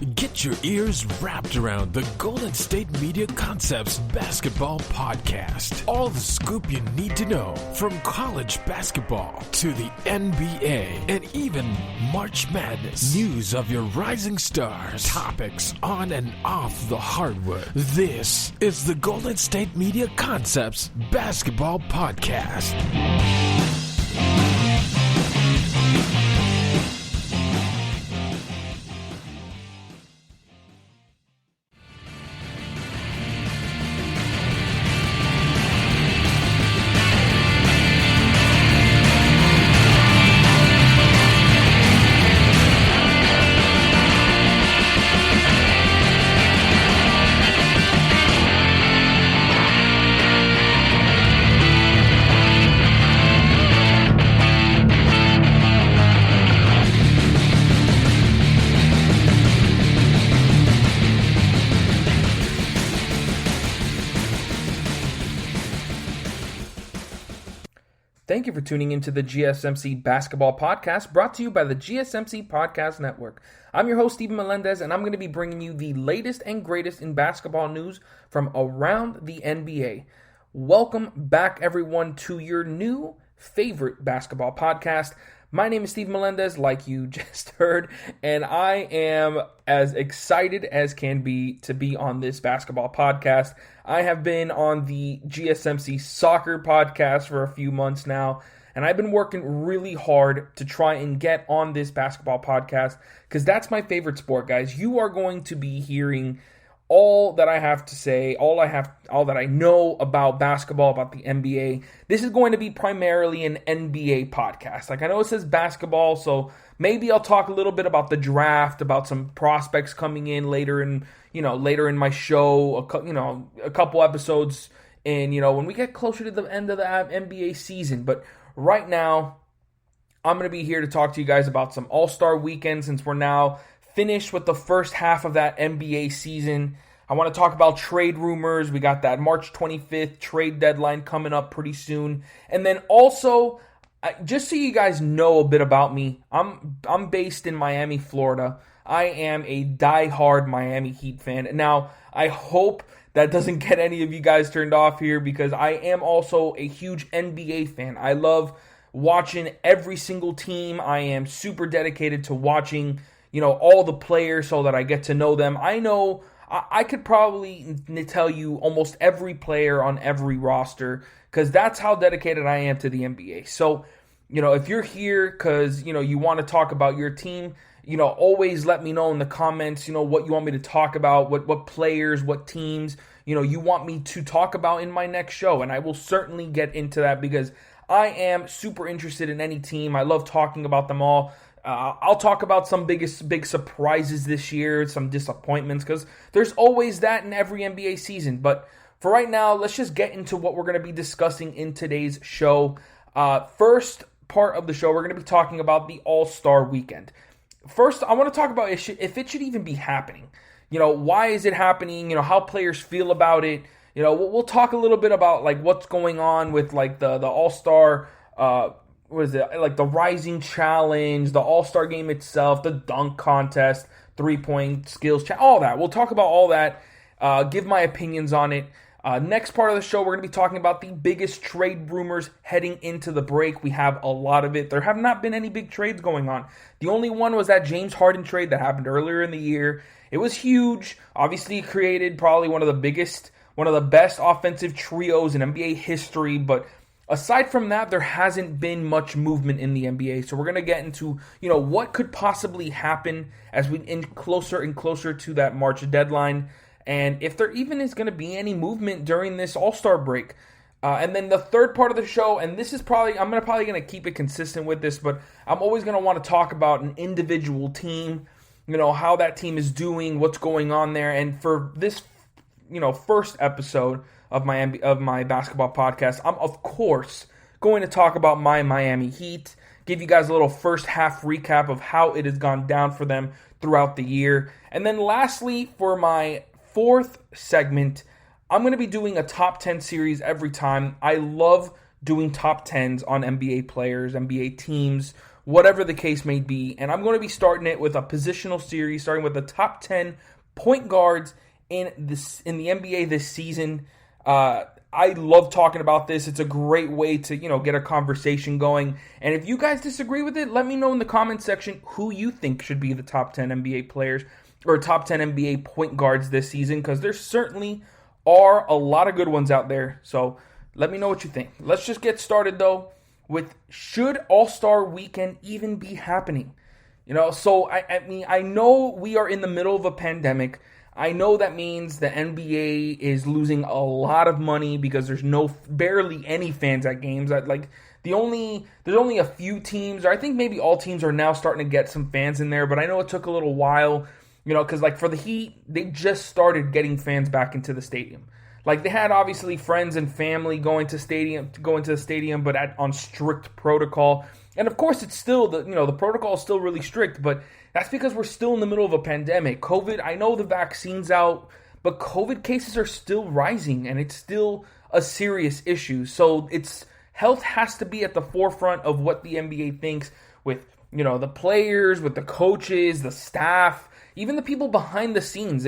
Get your ears wrapped around the Golden State Media Concepts Basketball Podcast. All the scoop you need to know, from college basketball to the NBA and even March Madness. News of your rising stars, topics on and off the hardwood. This is the Golden State Media Concepts Basketball Podcast. Thank you for tuning into the GSMC Basketball Podcast, brought to you by the GSMC Podcast Network. I'm your host, Steven Melendez, and I'm going to be bringing you the latest and greatest in basketball news from around the NBA. Welcome back, everyone, to your new favorite basketball podcast. My name is Steven Melendez, like you just heard, and I am as excited as can be to be on this basketball podcast. I have been on the GSMC soccer podcast for a few months now, and I've been working really hard to try and get on this basketball podcast because that's my favorite sport, guys. You are going to be hearing all that I have to say, all that I know about basketball, about the NBA. This is going to be primarily an NBA podcast. Like, I know it says basketball, so maybe I'll talk a little bit about the draft, about some prospects coming in later in my show, a couple episodes in, when we get closer to the end of the NBA season. But right now, I'm going to be here to talk to you guys about some All-Star weekend since we're now finished with the first half of that NBA season. I want to talk about trade rumors. We got that March 25th trade deadline coming up pretty soon. And then also, just so you guys know a bit about me, I'm based in Miami, Florida. I am a diehard Miami Heat fan. Now, I hope that doesn't get any of you guys turned off here because I am also a huge NBA fan. I love watching every single team. I am super dedicated to watching all the players so that I get to know them. I know I could probably tell you almost every player on every roster because that's how dedicated I am to the NBA. So, if you're here because, you want to talk about your team, always let me know in the comments, what you want me to talk about, what players, what teams, you want me to talk about in my next show. And I will certainly get into that because I am super interested in any team. I love talking about them all. I'll talk about some big surprises this year, some disappointments, because there's always that in every NBA season. But for right now, let's just get into what we're going to be discussing in today's show. First part of the show, we're going to be talking about the All-Star Weekend. First, I want to talk about if it should even be happening. Why is it happening? How players feel about it. We'll talk a little bit about like what's going on with like the All-Star like the Rising Challenge, the All-Star Game itself, the dunk contest, 3-point skills, all that. We'll talk about all that, give my opinions on it. Next part of the show, we're going to be talking about the biggest trade rumors heading into the break. We have a lot of it. There have not been any big trades going on. The only one was that James Harden trade that happened earlier in the year. It was huge. Obviously created probably one of the best offensive trios in NBA history, but aside from that, there hasn't been much movement in the NBA. So we're going to get into, what could possibly happen as we inch closer and closer to that March deadline. And if there even is going to be any movement during this All-Star break. And then the third part of the show, and this is probably going to keep it consistent with this, but I'm always going to want to talk about an individual team, how that team is doing, what's going on there. And for this, first episode of my basketball podcast, I'm of course going to talk about my Miami Heat, give you guys a little first half recap of how it has gone down for them throughout the year. And then lastly, for my fourth segment, I'm going to be doing a top 10 series every time. I love doing top 10s on NBA players, NBA teams, whatever the case may be. And I'm going to be starting it with a positional series, starting with the top 10 point guards in the NBA this season. I love talking about this. It's a great way to, get a conversation going. And if you guys disagree with it, let me know in the comment section who you think should be the top 10 NBA players or top 10 NBA point guards this season, because there certainly are a lot of good ones out there. So let me know what you think. Let's just get started, though, with should All-Star Weekend even be happening? So I know we are in the middle of a pandemic. I know that means the NBA is losing a lot of money because there's barely any fans at games. There's only a few teams, or I think maybe all teams are now starting to get some fans in there, but I know it took a little while, because for the Heat, they just started getting fans back into the stadium. They had obviously friends and family going to the stadium, but on strict protocol. And of course, it's still the protocol is still really strict, but that's because we're still in the middle of a pandemic. COVID, I know the vaccine's out, but COVID cases are still rising, and it's still a serious issue. So health has to be at the forefront of what the NBA thinks with, the players, with the coaches, the staff, even the people behind the scenes.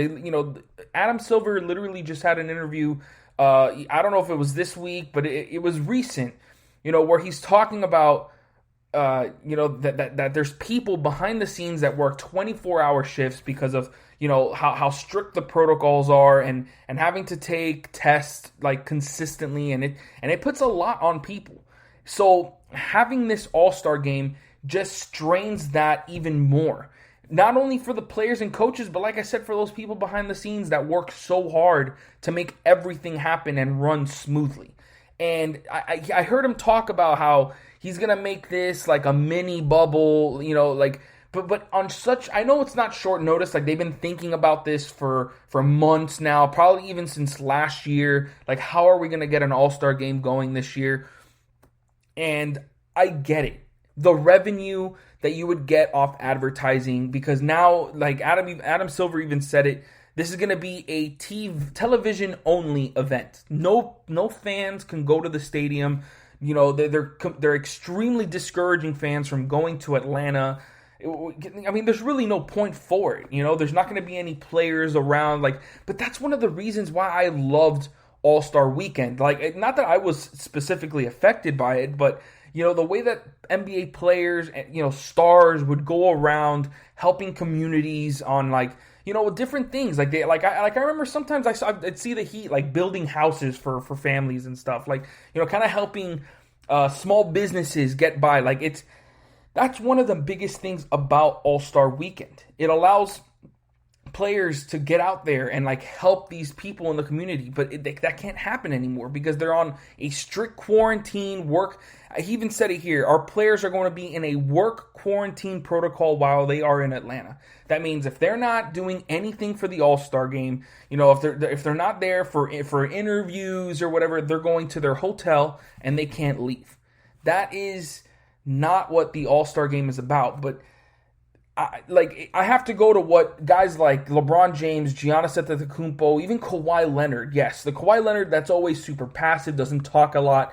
Adam Silver literally just had an interview. I don't know if it was this week, but it was recent, where he's talking about that there's people behind the scenes that work 24-hour shifts because of, how strict the protocols are and having to take tests consistently, and it puts a lot on people. So having this All-Star game just strains that even more. Not only for the players and coaches, but like I said, for those people behind the scenes that work so hard to make everything happen and run smoothly. And I heard him talk about how he's going to make this like a mini bubble, but on such, I know it's not short notice. They've been thinking about this for months now, probably even since last year. How are we going to get an All-Star game going this year? And I get it. The revenue that you would get off advertising, because now, Adam Silver even said it, this is going to be a television-only event. No fans can go to the stadium. They're extremely discouraging fans from going to Atlanta. There's really no point for it. There's not going to be any players around. But that's one of the reasons why I loved All-Star Weekend. Not that I was specifically affected by it, but the way that NBA players, stars would go around helping communities on different things. I remember sometimes I'd see the Heat building houses for families and stuff. Kind of helping small businesses get by. That's one of the biggest things about All-Star Weekend. It allows players to get out there and help these people in the community, but that can't happen anymore because they're on a strict quarantine work. He even said it here. Our players are going to be in a work quarantine protocol while they are in Atlanta. That means if they're not doing anything for the All-Star game, if they're not there for interviews or whatever, they're going to their hotel and they can't leave. That is not what the All-Star game is about. But I have to go to what guys like LeBron James, Giannis Antetokounmpo, even Kawhi Leonard. Yes, the Kawhi Leonard that's always super passive, doesn't talk a lot.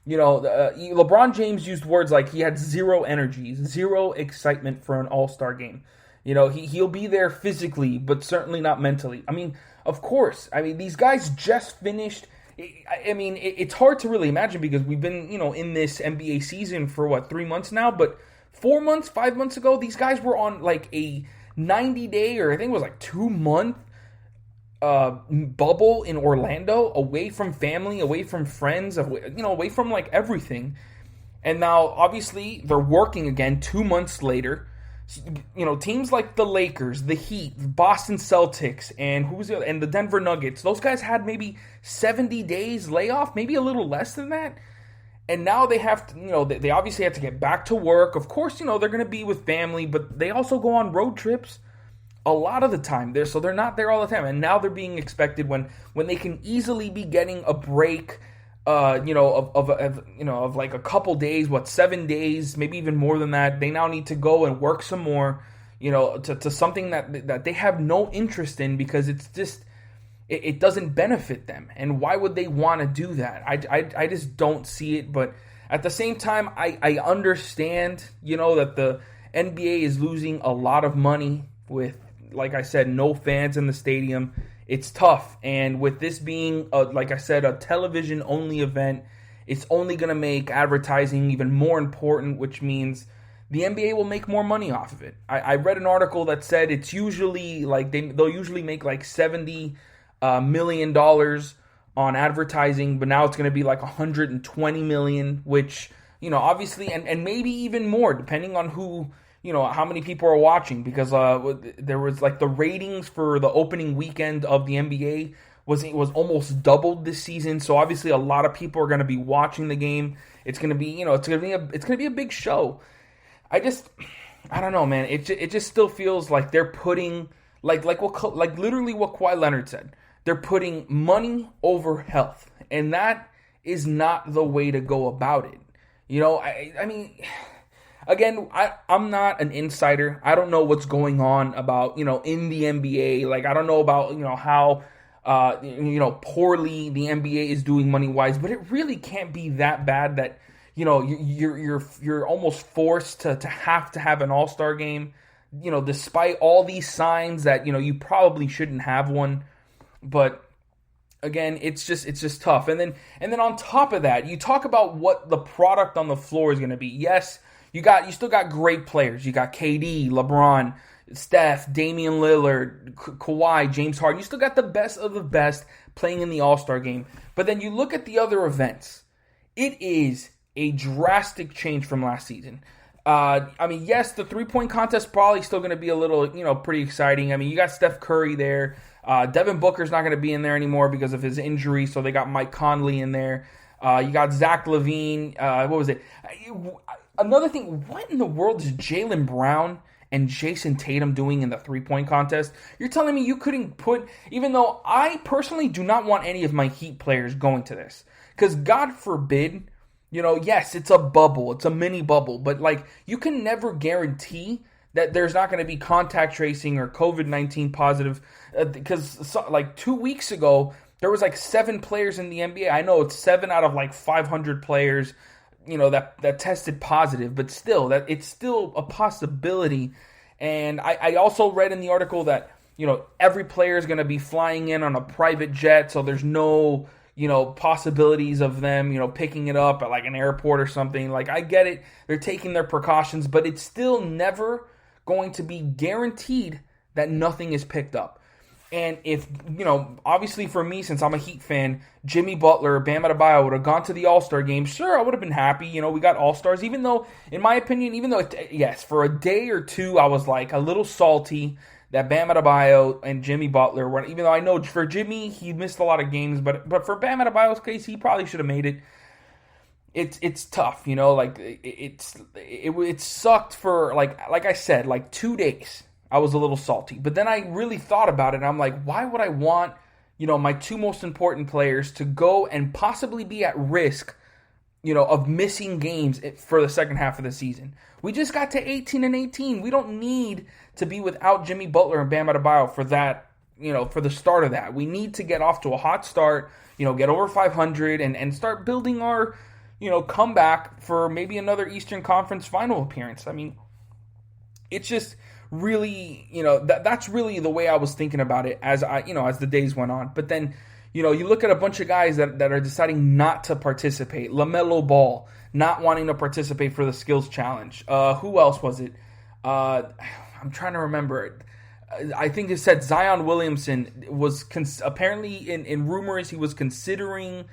LeBron James used words like he had zero energy, zero excitement for an All-Star game. He'll be there physically, but certainly not mentally. Of course. These guys just finished. It's hard to really imagine because we've been, in this NBA season for 3 months now, but 4 months, 5 months ago, these guys were on a 90-day, or I think it was 2-month bubble in Orlando, away from family, away from friends, away from everything. And now, obviously, they're working again 2 months later. Teams like the Lakers, the Heat, Boston Celtics, and the Denver Nuggets, those guys had maybe 70 days layoff, maybe a little less than that. And now they have to, they obviously have to get back to work. Of course, they're going to be with family, but they also go on road trips a lot of the time. So they're not there all the time. And now they're being expected when they can easily be getting a break, of a couple days, 7 days, maybe even more than that. They now need to go and work some more, to something that they have no interest in because it's just, it doesn't benefit them. And why would they want to do that? I just don't see it. But At the same time, I understand, that the NBA is losing a lot of money with, like I said, no fans in the stadium. It's tough. And with this being, like I said, a television-only event, it's only going to make advertising even more important, which means the NBA will make more money off of it. I read an article that said it's usually like they'll usually make like $70 million on advertising, but now it's going to be like $120 million, which, obviously, and maybe even more, depending on who, how many people are watching, because there was like the ratings for the opening weekend of the NBA was almost doubled this season. So obviously a lot of people are going to be watching the game. It's going to be, it's going to be a big show. I don't know, man. It just still feels like they're putting like literally what Kawhi Leonard said. They're putting money over health, and that is not the way to go about it. I mean, again, I'm not an insider. I don't know what's going on about, in the NBA. Like, I don't know about, how, poorly the NBA is doing money-wise, but it really can't be that bad that, you're almost forced to have an all-star game, despite all these signs that, you probably shouldn't have one. But again, it's just tough. And then on top of that, you talk about what the product on the floor is going to be. Yes, you still got great players. You got KD, LeBron, Steph, Damien Lillard, Kawhi, James Harden. You still got the best of the best playing in the All-Star game. But then you look at the other events. It is a drastic change from last season. Yes, the three-point contest probably still going to be a little, pretty exciting. I mean, you got Steph Curry there. Devin Booker's not going to be in there anymore because of his injury, so they got Mike Conley in there. You got Zach LaVine. What was it? Another thing, what in the world is Jaylen Brown and Jason Tatum doing in the three-point contest? You're telling me you couldn't put, even though I personally do not want any of my Heat players going to this, because God forbid, yes, it's a bubble, it's a mini bubble, but like you can never guarantee that there's not going to be contact tracing or COVID-19 positive, because like 2 weeks ago, there was like 7 players in the NBA. I know it's 7 out of like 500 players, that tested positive, but still, that it's still a possibility. And I also read in the article that, every player is going to be flying in on a private jet, so there's no, possibilities of them, picking it up at like an airport or something. Like, I get it. They're taking their precautions, but it's still never going to be guaranteed that nothing is picked up. And if, obviously for me, since I'm a Heat fan, Jimmy Butler, Bam Adebayo would have gone to the All-Star game, sure, I would have been happy. We got All-Stars, even though, in my opinion, yes, for a day or two, I was like a little salty that Bam Adebayo and Jimmy Butler were, even though I know for Jimmy, he missed a lot of games, but for Bam Adebayo's case, he probably should have made it. It's tough, like it sucked for like I said, like 2 days. I was a little salty, but then I really thought about it. And I'm like, why would I want, my 2 most important players to go and possibly be at risk, of missing games for the second half of the season? We just got to 18-18. We don't need to be without Jimmy Butler and Bam Adebayo for that, for the start of that. We need to get off to a hot start, get over 500 and start building our, comeback for maybe another Eastern Conference final appearance. I mean, it's just really, that's really the way I was thinking about it as as the days went on. But then, you look at a bunch of guys that are deciding not to participate. LaMelo Ball not wanting to participate for the skills challenge. Who else was it? I'm trying to remember. I think it said Zion Williamson was apparently in rumors he was considering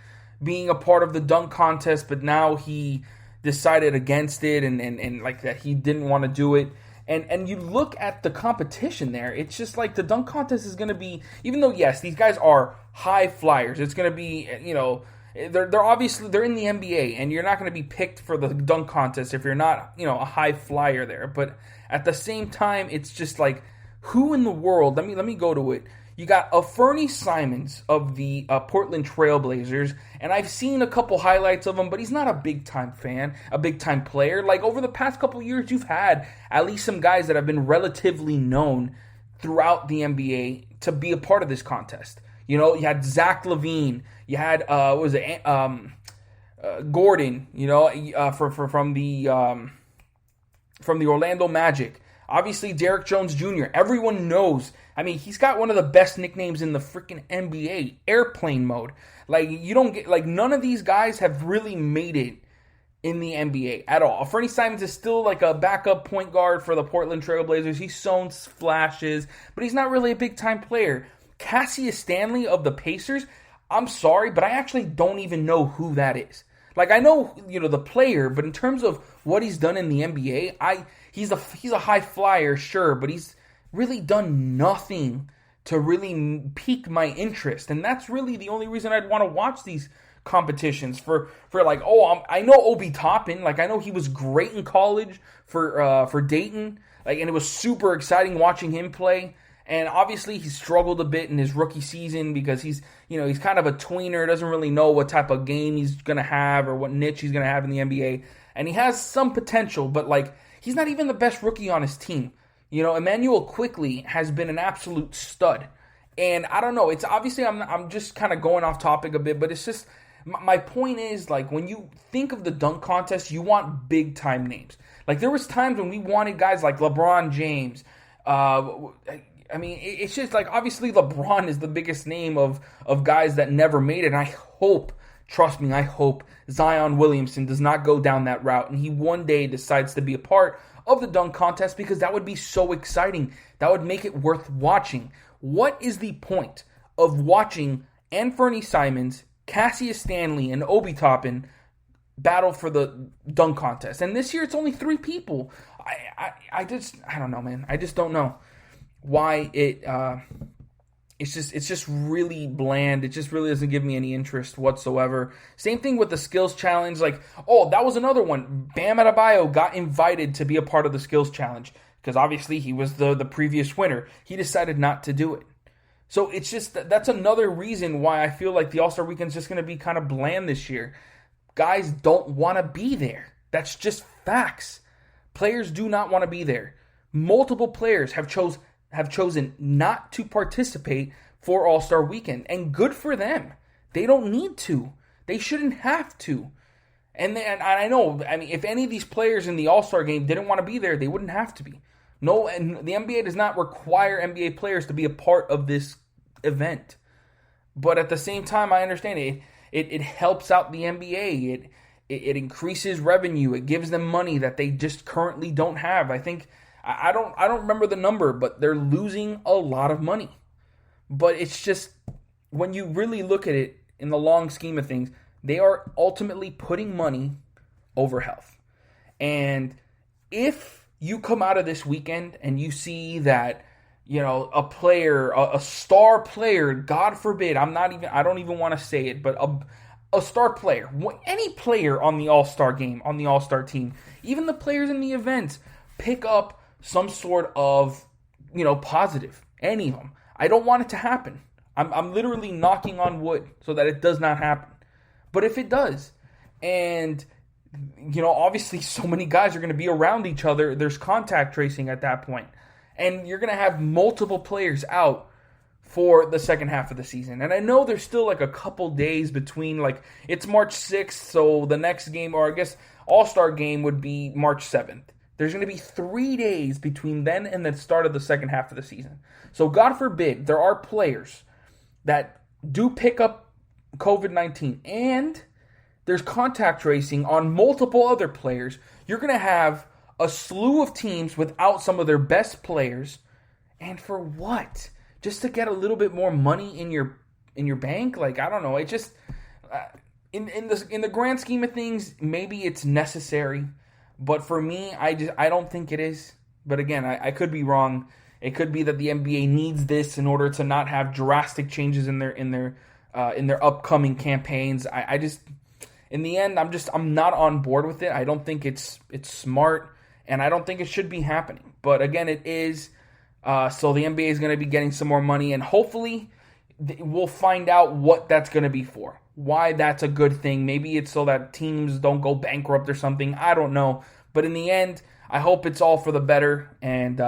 being a part of the dunk contest, but now he decided against it and like that he didn't want to do it. And you look at the competition there, it's just like the dunk contest is going to be, even though, yes, these guys are high flyers, it's going to be, they're obviously, they're in the NBA, and you're not going to be picked for the dunk contest if you're not, a high flyer there. But at the same time, it's just like, who in the world, let me go to it. You got Fernie Simons of the Portland Trailblazers, and I've seen a couple highlights of him, but he's not a big-time fan, a big-time player. Like, over the past couple years, you've had at least some guys that have been relatively known throughout the NBA to be a part of this contest. You had Zach LaVine, you had, Gordon, from the Orlando Magic. Obviously, Derrick Jones Jr. Everyone knows. I mean, he's got one of the best nicknames in the freaking NBA, Airplane Mode. Like, you don't get, like, none of these guys have really made it in the NBA at all. Fernie Simons is still like a backup point guard for the Portland Trail Blazers. He's shown flashes, but he's not really a big-time player. Cassius Stanley of the Pacers, I'm sorry, but I actually don't even know who that is. Like, I know, the player, but in terms of what he's done in the NBA, he's a high flyer, sure, but he's really done nothing to really pique my interest. And that's really the only reason I'd want to watch these competitions for like, I know Obi Toppin, like, I know he was great in college for Dayton, like, and it was super exciting watching him play. And obviously he struggled a bit in his rookie season because he's kind of a tweener, doesn't really know what type of game he's going to have or what niche he's going to have in the NBA. And he has some potential, but like, he's not even the best rookie on his team. Emmanuel Quickly has been an absolute stud. And I don't know, it's obviously, I'm just kind of going off topic a bit, but it's just, my point is, like, when you think of the dunk contest, you want big time names. Like, there was times when we wanted guys like LeBron James. I mean, it's just like, obviously LeBron is the biggest name of guys that never made it. And I hope, trust me, I hope Zion Williamson does not go down that route and he one day decides to be a part of the dunk contest, because that would be so exciting. That would make it worth watching. What is the point of watching Anthony Simons, Cassius Stanley, and Obi Toppin battle for the dunk contest? And this year it's only 3 people. I don't know, man. I just don't know why it's just really bland. It just really doesn't give me any interest whatsoever. Same thing with the skills challenge. Like, that was another one. Bam Adebayo got invited to be a part of the skills challenge because obviously he was the previous winner. He decided not to do it. So it's just, that's another reason why I feel like the All-Star Weekend's just going to be kind of bland this year. Guys don't want to be there. That's just facts. Players do not want to be there. Multiple players have chosen not to participate for All-Star Weekend, and good for them. They don't need to. They shouldn't have to. And I know, I mean, if any of these players in the All-Star game didn't want to be there, they wouldn't have to be. No, and the NBA does not require NBA players to be a part of this event. But at the same time, I understand it helps out the NBA. It increases revenue. It gives them money that they just currently don't have. I think, I don't remember the number, but they're losing a lot of money. But it's just, when you really look at it in the long scheme of things, they are ultimately putting money over health. And if you come out of this weekend and you see that, a player, a star player, God forbid, I don't even want to say it, but a star player, any player on the All-Star game, on the All-Star team, even the players in the events, pick up some sort of, positive, any of them. I don't want it to happen. I'm literally knocking on wood so that it does not happen. But if it does, and obviously so many guys are going to be around each other, there's contact tracing at that point. And you're going to have multiple players out for the second half of the season. And I know there's still like a couple days between, like, it's March 6th, so the next game, or I guess All-Star game would be March 7th. There's going to be 3 days between then and the start of the second half of the season. So God forbid, there are players that do pick up COVID-19 and there's contact tracing on multiple other players. You're going to have a slew of teams without some of their best players. And for what? Just to get a little bit more money in your bank? Like, I don't know. It just, in the grand scheme of things, maybe it's necessary. But for me, I don't think it is. But again, I could be wrong. It could be that the NBA needs this in order to not have drastic changes in their upcoming campaigns. I just, in the end, I'm not on board with it. I don't think it's smart, and I don't think it should be happening. But again, it is. So the NBA is going to be getting some more money, and hopefully we'll find out what that's going to be for. Why that's a good thing. Maybe it's so that teams don't go bankrupt or something. I don't know. But in the end, I hope it's all for the better, and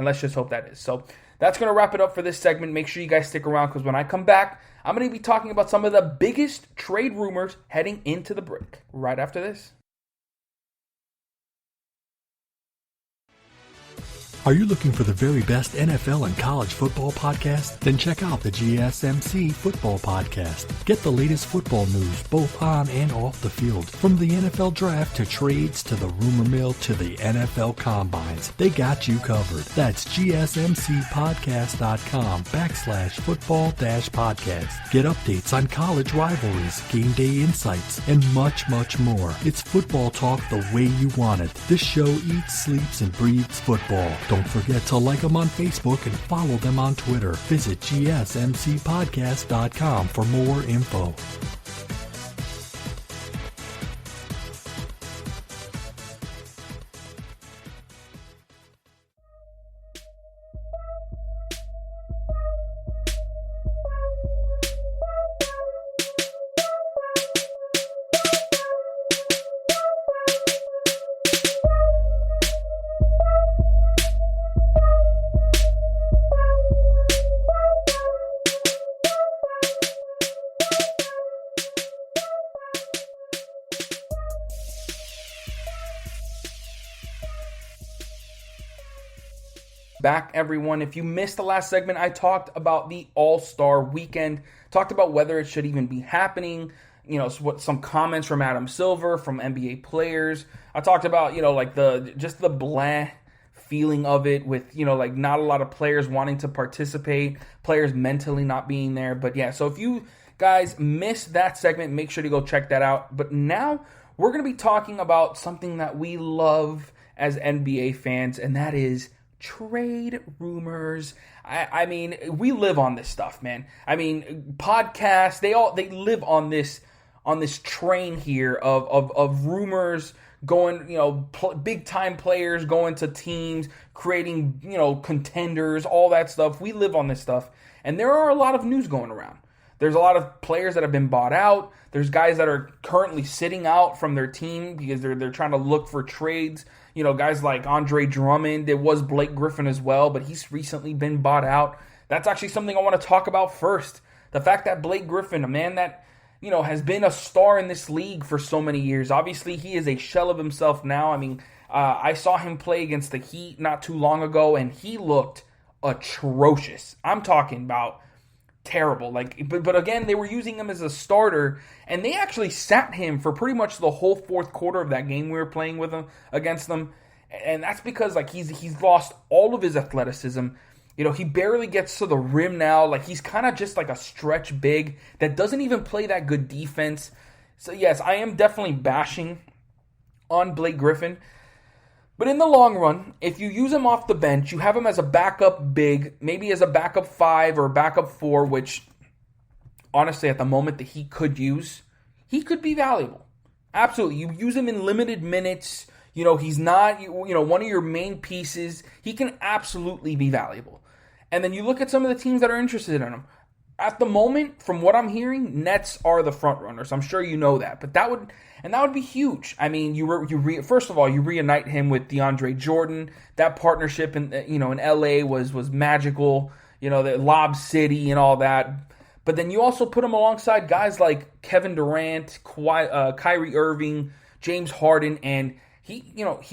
let's just hope that is. So that's going to wrap it up for this segment. Make sure you guys stick around because when I come back, I'm going to be talking about some of the biggest trade rumors heading into the break right after this. Are you looking for the very best NFL and college football podcast? Then check out the GSMC Football Podcast. Get the latest football news both on and off the field. From the NFL Draft to trades to the rumor mill to the NFL Combines, they got you covered. That's GSMCpodcast.com/football-podcast. Get updates on college rivalries, game day insights, and much, much more. It's football talk the way you want it. This show eats, sleeps, and breathes football. Don't forget to like them on Facebook and follow them on Twitter. Visit GSMCpodcast.com for more info. Back, everyone. If you missed the last segment, I talked about the All-Star Weekend, talked about whether it should even be happening, some comments from Adam Silver, from NBA players. I talked about, like the blah feeling of it with, not a lot of players wanting to participate, players mentally not being there. But yeah, so if you guys missed that segment, make sure to go check that out. But now we're going to be talking about something that we love as NBA fans, and that is trade rumors. I mean, we live on this stuff, man. I mean, podcasts, they live on this train here of rumors going, big time players going to teams, creating, contenders, all that stuff. We live on this stuff. And there are a lot of news going around. There's a lot of players that have been bought out. There's guys that are currently sitting out from their team because they're trying to look for trades. Guys like Andre Drummond. There was Blake Griffin as well, but he's recently been bought out. That's actually something I want to talk about first. The fact that Blake Griffin, a man that, has been a star in this league for so many years. Obviously, he is a shell of himself now. I mean, I saw him play against the Heat not too long ago, and he looked atrocious. I'm talking about terrible. But again, they were using him as a starter, and they actually sat him for pretty much the whole fourth quarter of that game we were playing with him against them. And that's because he's lost all of his athleticism. He barely gets to the rim now. He's kind of just like a stretch big that doesn't even play that good defense. So yes, I am definitely bashing on Blake Griffin. But in the long run, if you use him off the bench, you have him as a backup big, maybe as a backup 5 or backup 4, which honestly at the moment that he could use, he could be valuable. Absolutely. You use him in limited minutes. He's not, one of your main pieces. He can absolutely be valuable. And then you look at some of the teams that are interested in him. At the moment, from what I'm hearing, Nets are the front runners. I'm sure you know that, but that would be huge. I mean, first of all, you reunite him with DeAndre Jordan. That partnership in LA was magical. The Lob City and all that. But then you also put him alongside guys like Kevin Durant, Kyrie Irving, James Harden, and he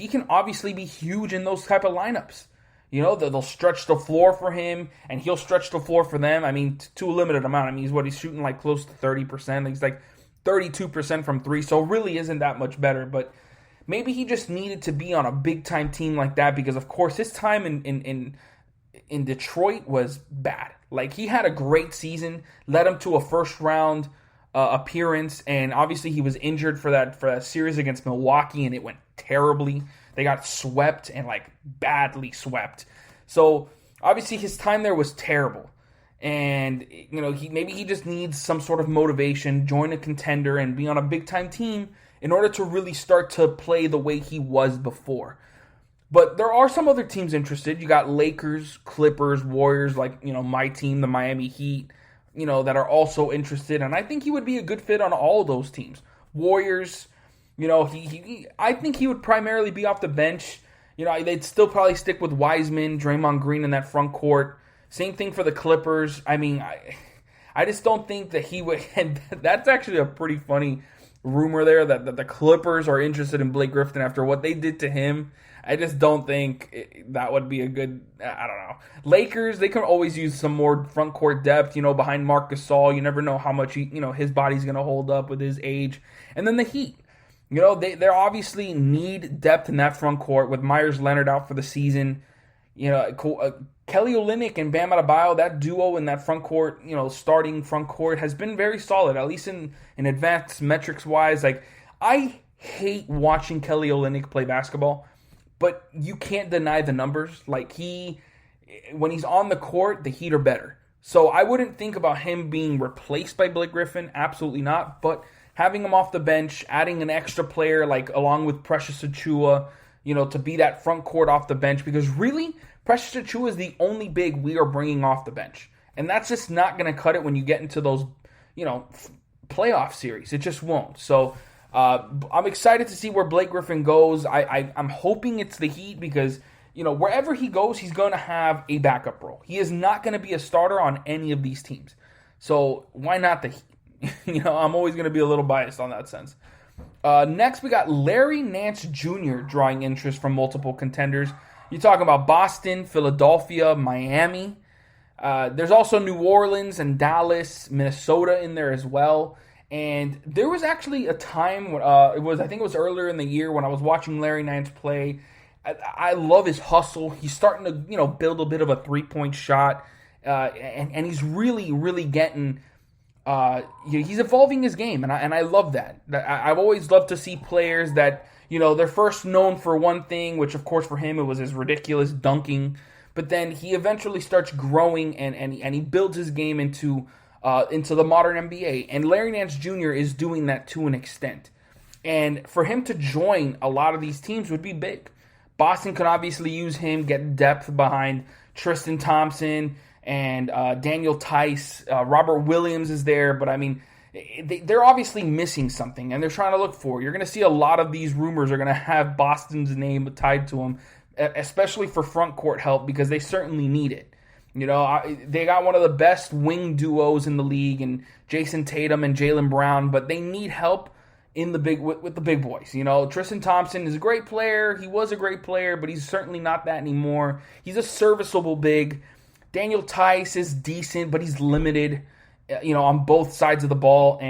can obviously be huge in those type of lineups. They'll stretch the floor for him, and he'll stretch the floor for them. I mean, to a limited amount. I mean, he's shooting close to 30%. He's 32% from 3, so really isn't that much better. But maybe he just needed to be on a big-time team like that because, of course, his time in Detroit was bad. He had a great season, led him to a first-round appearance, and obviously he was injured for that series against Milwaukee, and it went terribly. They got swept and badly swept. So obviously his time there was terrible. And he just needs some sort of motivation, join a contender and be on a big time team in order to really start to play the way he was before. But there are some other teams interested. You got Lakers, Clippers, Warriors, my team, the Miami Heat, that are also interested. And I think he would be a good fit on all of those teams. Warriors, I think he would primarily be off the bench. They'd still probably stick with Wiseman, Draymond Green in that front court. Same thing for the Clippers. I mean, I just don't think that he would. And that's actually a pretty funny rumor there that the Clippers are interested in Blake Griffin after what they did to him. I just don't think that would be a good. I don't know. Lakers, they can always use some more front court depth. Behind Marc Gasol, you never know how much his body's going to hold up with his age. And then the Heat. They obviously need depth in that front court with Myers Leonard out for the season. Kelly Olynyk and Bam Adebayo, that duo in that front court, starting front court has been very solid, at least in advanced metrics wise. Like, I hate watching Kelly Olynyk play basketball, but you can't deny the numbers. Like, when he's on the court, the Heat are better. So I wouldn't think about him being replaced by Blake Griffin. Absolutely not. But having him off the bench, adding an extra player, like along with Precious Achiuwa, to be that front court off the bench, because really, Precious Achiuwa is the only big we are bringing off the bench. And that's just not going to cut it when you get into those, playoff series. It just won't. So I'm excited to see where Blake Griffin goes. I'm hoping it's the Heat because, wherever he goes, he's going to have a backup role. He is not going to be a starter on any of these teams. So why not the Heat? I'm always going to be a little biased on that sense. Next, we got Larry Nance Jr. drawing interest from multiple contenders. You're talking about Boston, Philadelphia, Miami. There's also New Orleans and Dallas, Minnesota in there as well. And there was actually a time when I think it was earlier in the year when I was watching Larry Nance play. I love his hustle. He's starting to build a bit of a 3-point shot, and he's really, really getting. He's evolving his game, and I love that. I've always loved to see players that they're first known for one thing, which of course for him it was his ridiculous dunking, but then he eventually starts growing and he builds his game into the modern NBA. And Larry Nance Jr. is doing that to an extent, and for him to join a lot of these teams would be big. Boston could obviously use him, get depth behind Tristan Thompson and Daniel Tice. Robert Williams is there, but I mean, they're obviously missing something, and they're trying to look for. You're going to see a lot of these rumors are going to have Boston's name tied to them, especially for front court help, because they certainly need it. They got one of the best wing duos in the league, and Jason Tatum and Jaylen Brown, but they need help in the with the big boys. Tristan Thompson is a great player. He was a great player, but he's certainly not that anymore. He's a serviceable big. Daniel Tice is decent, but he's limited, on both sides of the ball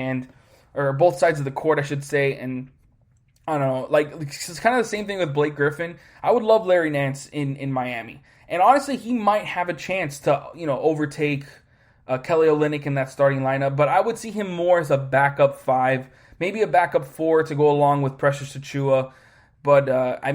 or both sides of the court, I should say. And I don't know, like, it's kind of the same thing with Blake Griffin. I would love Larry Nance in Miami. And honestly, he might have a chance to, overtake Kelly Olynyk in that starting lineup, but I would see him more as a backup 5, maybe a backup 4 to go along with Precious Achiuwa. But,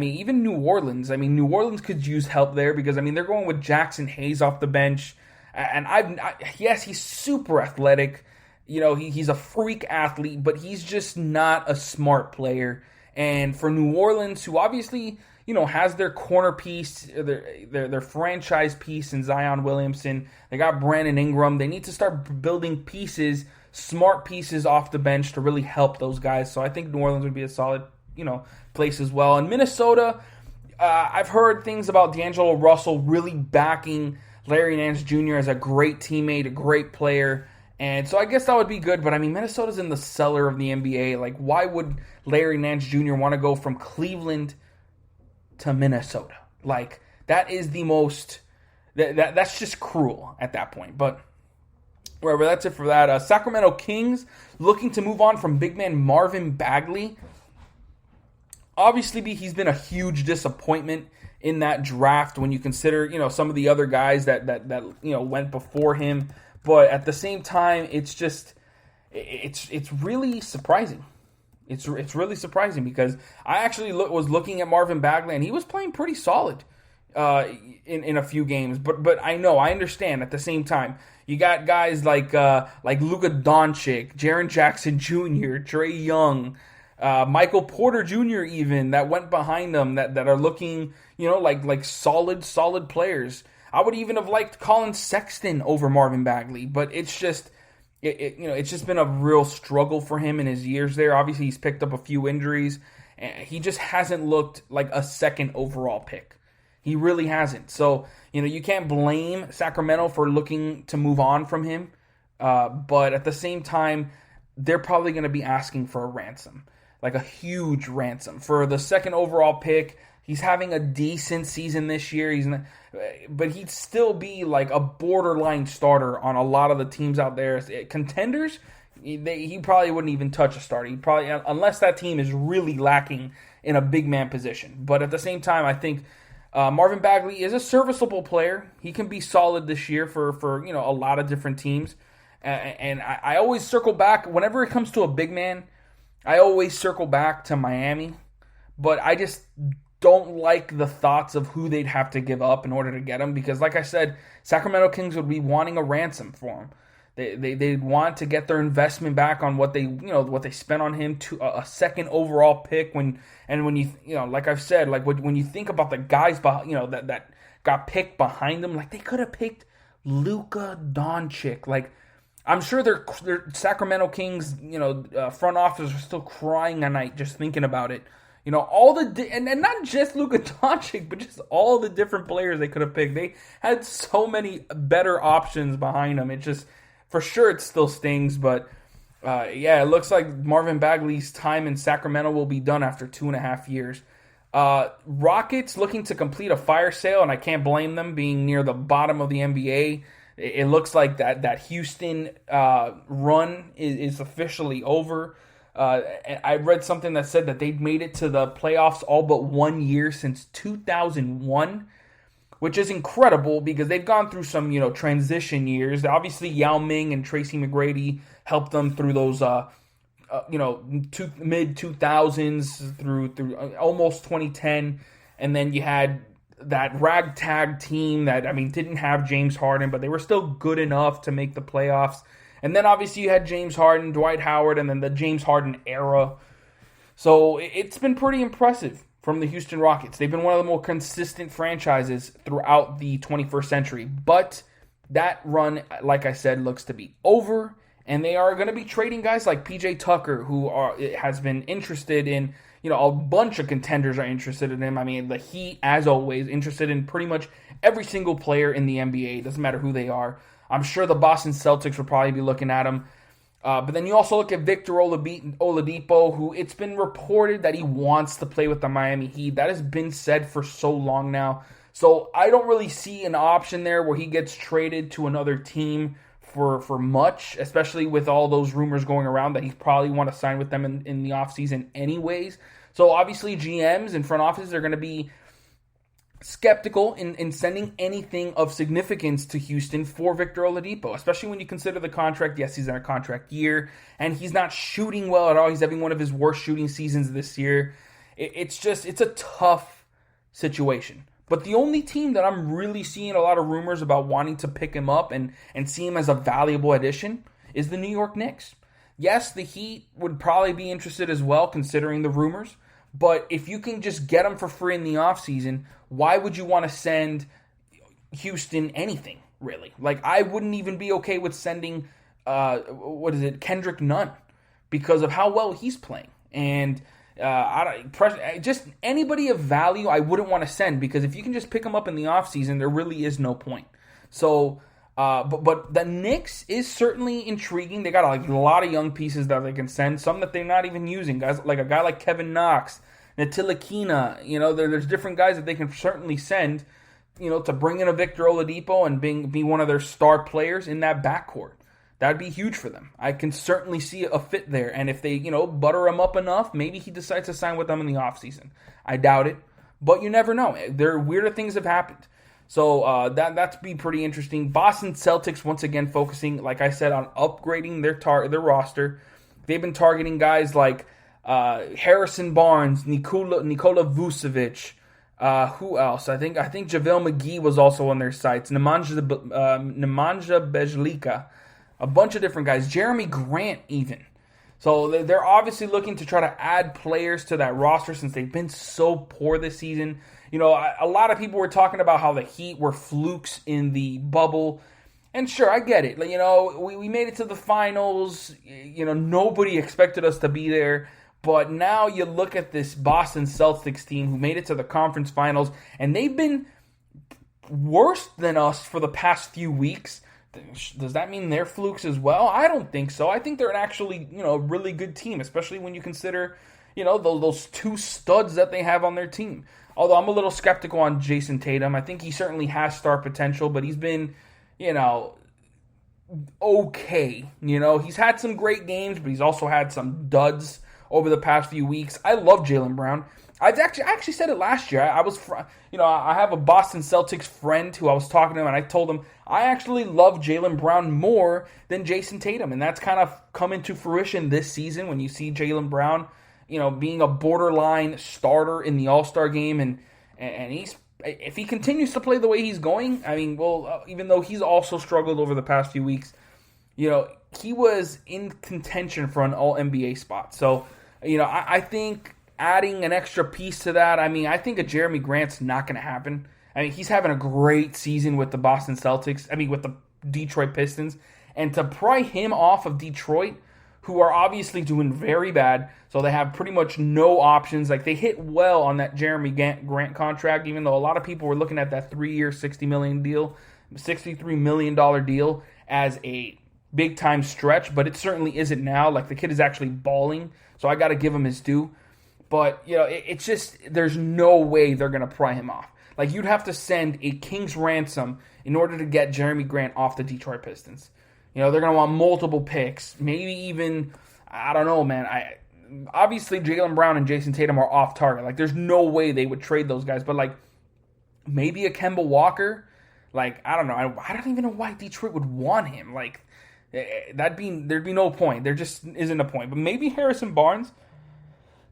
even New Orleans. New Orleans could use help there because, they're going with Jackson Hayes off the bench. And yes, he's super athletic. He's a freak athlete, but he's just not a smart player. And for New Orleans, who obviously, has their corner piece, their franchise piece in Zion Williamson, they got Brandon Ingram. They need to start building pieces, smart pieces off the bench to really help those guys. So I think New Orleans would be a solid, place as well. In Minnesota, I've heard things about D'Angelo Russell really backing Larry Nance Jr. as a great teammate, a great player. And so I guess that would be good. But, Minnesota's in the cellar of the NBA. Like, why would Larry Nance Jr. want to go from Cleveland to Minnesota? Like, that is the most... That's just cruel at that point. But whatever, that's it for that. Sacramento Kings looking to move on from big man Marvin Bagley. Obviously, he's been a huge disappointment in that draft when you consider, some of the other guys that went before him. But at the same time, it's really surprising. It's really surprising because I actually was looking at Marvin Bagley and he was playing pretty solid in a few games. But I understand at the same time. You got guys like Luka Doncic, Jaren Jackson Jr., Trey Young, Michael Porter Jr. even that went behind them that are looking, like solid players. I would even have liked Colin Sexton over Marvin Bagley, but it's just it's just been a real struggle for him in his years there. Obviously, he's picked up a few injuries, and he just hasn't looked like a second overall pick. He really hasn't. So, you can't blame Sacramento for looking to move on from him. But at the same time, they're probably going to be asking for a ransom, like a huge ransom for the second overall pick. He's having a decent season this year. But he'd still be like a borderline starter on a lot of the teams out there. Contenders, he probably wouldn't even touch a starter. He probably, unless that team is really lacking in a big man position. But at the same time, I think Marvin Bagley is a serviceable player. He can be solid this year for a lot of different teams. And I always circle back whenever it comes to a big man. I always circle back to Miami, but I just don't like the thoughts of who they'd have to give up in order to get him, because like I said, Sacramento Kings would be wanting a ransom for him. They'd want to get their investment back on what they spent on him, to a second overall pick. When you like I've said, like when you think about the guys that got picked behind them, like they could have picked Luka Doncic. Like I'm sure their Sacramento Kings front office are still crying at night just thinking about it. All and not just Luka Doncic, but just all the different players they could have picked. They had so many better options behind them. It just, for sure, it still stings. But it looks like Marvin Bagley's time in Sacramento will be done after 2.5 years. Rockets looking to complete a fire sale, and I can't blame them, being near the bottom of the NBA. It looks like that Houston run is officially over. I read something that said that they'd made it to the playoffs all but 1 year since 2001, which is incredible because they've gone through some, transition years. Obviously, Yao Ming and Tracy McGrady helped them through those, mid-2000s through almost 2010. And then you had that ragtag team that, didn't have James Harden, but they were still good enough to make the playoffs. And then obviously you had James Harden, Dwight Howard, and then the James Harden era. So it's been pretty impressive from the Houston Rockets. They've been one of the more consistent franchises throughout the 21st century. But that run, like I said, looks to be over. And they are going to be trading guys like PJ Tucker, who has been interested in, a bunch of contenders are interested in him. The Heat, as always, interested in pretty much every single player in the NBA. Doesn't matter who they are. I'm sure the Boston Celtics will probably be looking at him. But then you also look at Victor Oladipo, who it's been reported that he wants to play with the Miami Heat. That has been said for so long now. So I don't really see an option there where he gets traded to another team for much, especially with all those rumors going around that he probably want to sign with them in the offseason anyways. So obviously GMs and front offices are going to be skeptical in sending anything of significance to Houston for Victor Oladipo, especially when you consider the contract. Yes, he's in a contract year, and he's not shooting well at all. He's having one of his worst shooting seasons this year. It's a tough situation. But the only team that I'm really seeing a lot of rumors about wanting to pick him up and see him as a valuable addition is the New York Knicks. Yes, the Heat would probably be interested as well, considering the rumors. But if you can just get him for free in the offseason, why would you want to send Houston anything, really? Like, I wouldn't even be okay with sending, Kendrick Nunn, because of how well he's playing. And just anybody of value I wouldn't want to send, because if you can just pick them up in the offseason, there really is no point. So, but the Knicks is certainly intriguing. They got a lot of young pieces that they can send, some that they're not even using. Guys like a guy like Kevin Knox, Ntilikina, there's different guys that they can certainly send, to bring in a Victor Oladipo and be one of their star players in that backcourt. That'd be huge for them. I can certainly see a fit there. And if they, butter him up enough, maybe he decides to sign with them in the offseason. I doubt it, but you never know. Weirder things have happened. So that'd be pretty interesting. Boston Celtics, once again, focusing, like I said, on upgrading their roster. They've been targeting guys like Harrison Barnes, Nikola Vucevic. Who else? I think JaVale McGee was also on their sites. Nemanja Bjelica. A bunch of different guys. Jeremy Grant even. So they're obviously looking to try to add players to that roster since they've been so poor this season. A lot of people were talking about how the Heat were flukes in the bubble. And sure, I get it. We made it to the finals. Nobody expected us to be there. But now you look at this Boston Celtics team who made it to the conference finals, and they've been worse than us for the past few weeks, does that mean they're flukes as well? I don't think so. I think they're actually, a really good team, especially when you consider, those two studs that they have on their team. Although I'm a little skeptical on Jason Tatum. I think he certainly has star potential, but he's been, okay. He's had some great games, but he's also had some duds over the past few weeks. I love Jaylen Brown. I actually said it last year. I have a Boston Celtics friend who I was talking to him, and I told him I actually love Jaylen Brown more than Jason Tatum, and that's kind of come into fruition this season when you see Jaylen Brown, being a borderline starter in the All-Star game, and if he continues to play the way he's going, even though he's also struggled over the past few weeks, he was in contention for an All-NBA spot. So, I think adding an extra piece to that, I think a Jeremy Grant's not going to happen. He's having a great season with the Boston Celtics, with the Detroit Pistons. And to pry him off of Detroit, who are obviously doing very bad, so they have pretty much no options. Like, they hit well on that Jeremy Grant contract, even though a lot of people were looking at that 3-year, $63 million deal as a big-time stretch, but it certainly isn't now. Like, the kid is actually balling, so I got to give him his due. But, it's just, there's no way they're going to pry him off. Like, you'd have to send a king's ransom in order to get Jeremy Grant off the Detroit Pistons. They're going to want multiple picks. Maybe even, I don't know, man. Obviously, Jaylen Brown and Jason Tatum are off target. Like, there's no way they would trade those guys. But, like, maybe a Kemba Walker. Like, I don't know. I don't even know why Detroit would want him. Like, there'd be no point. There just isn't a point. But maybe Harrison Barnes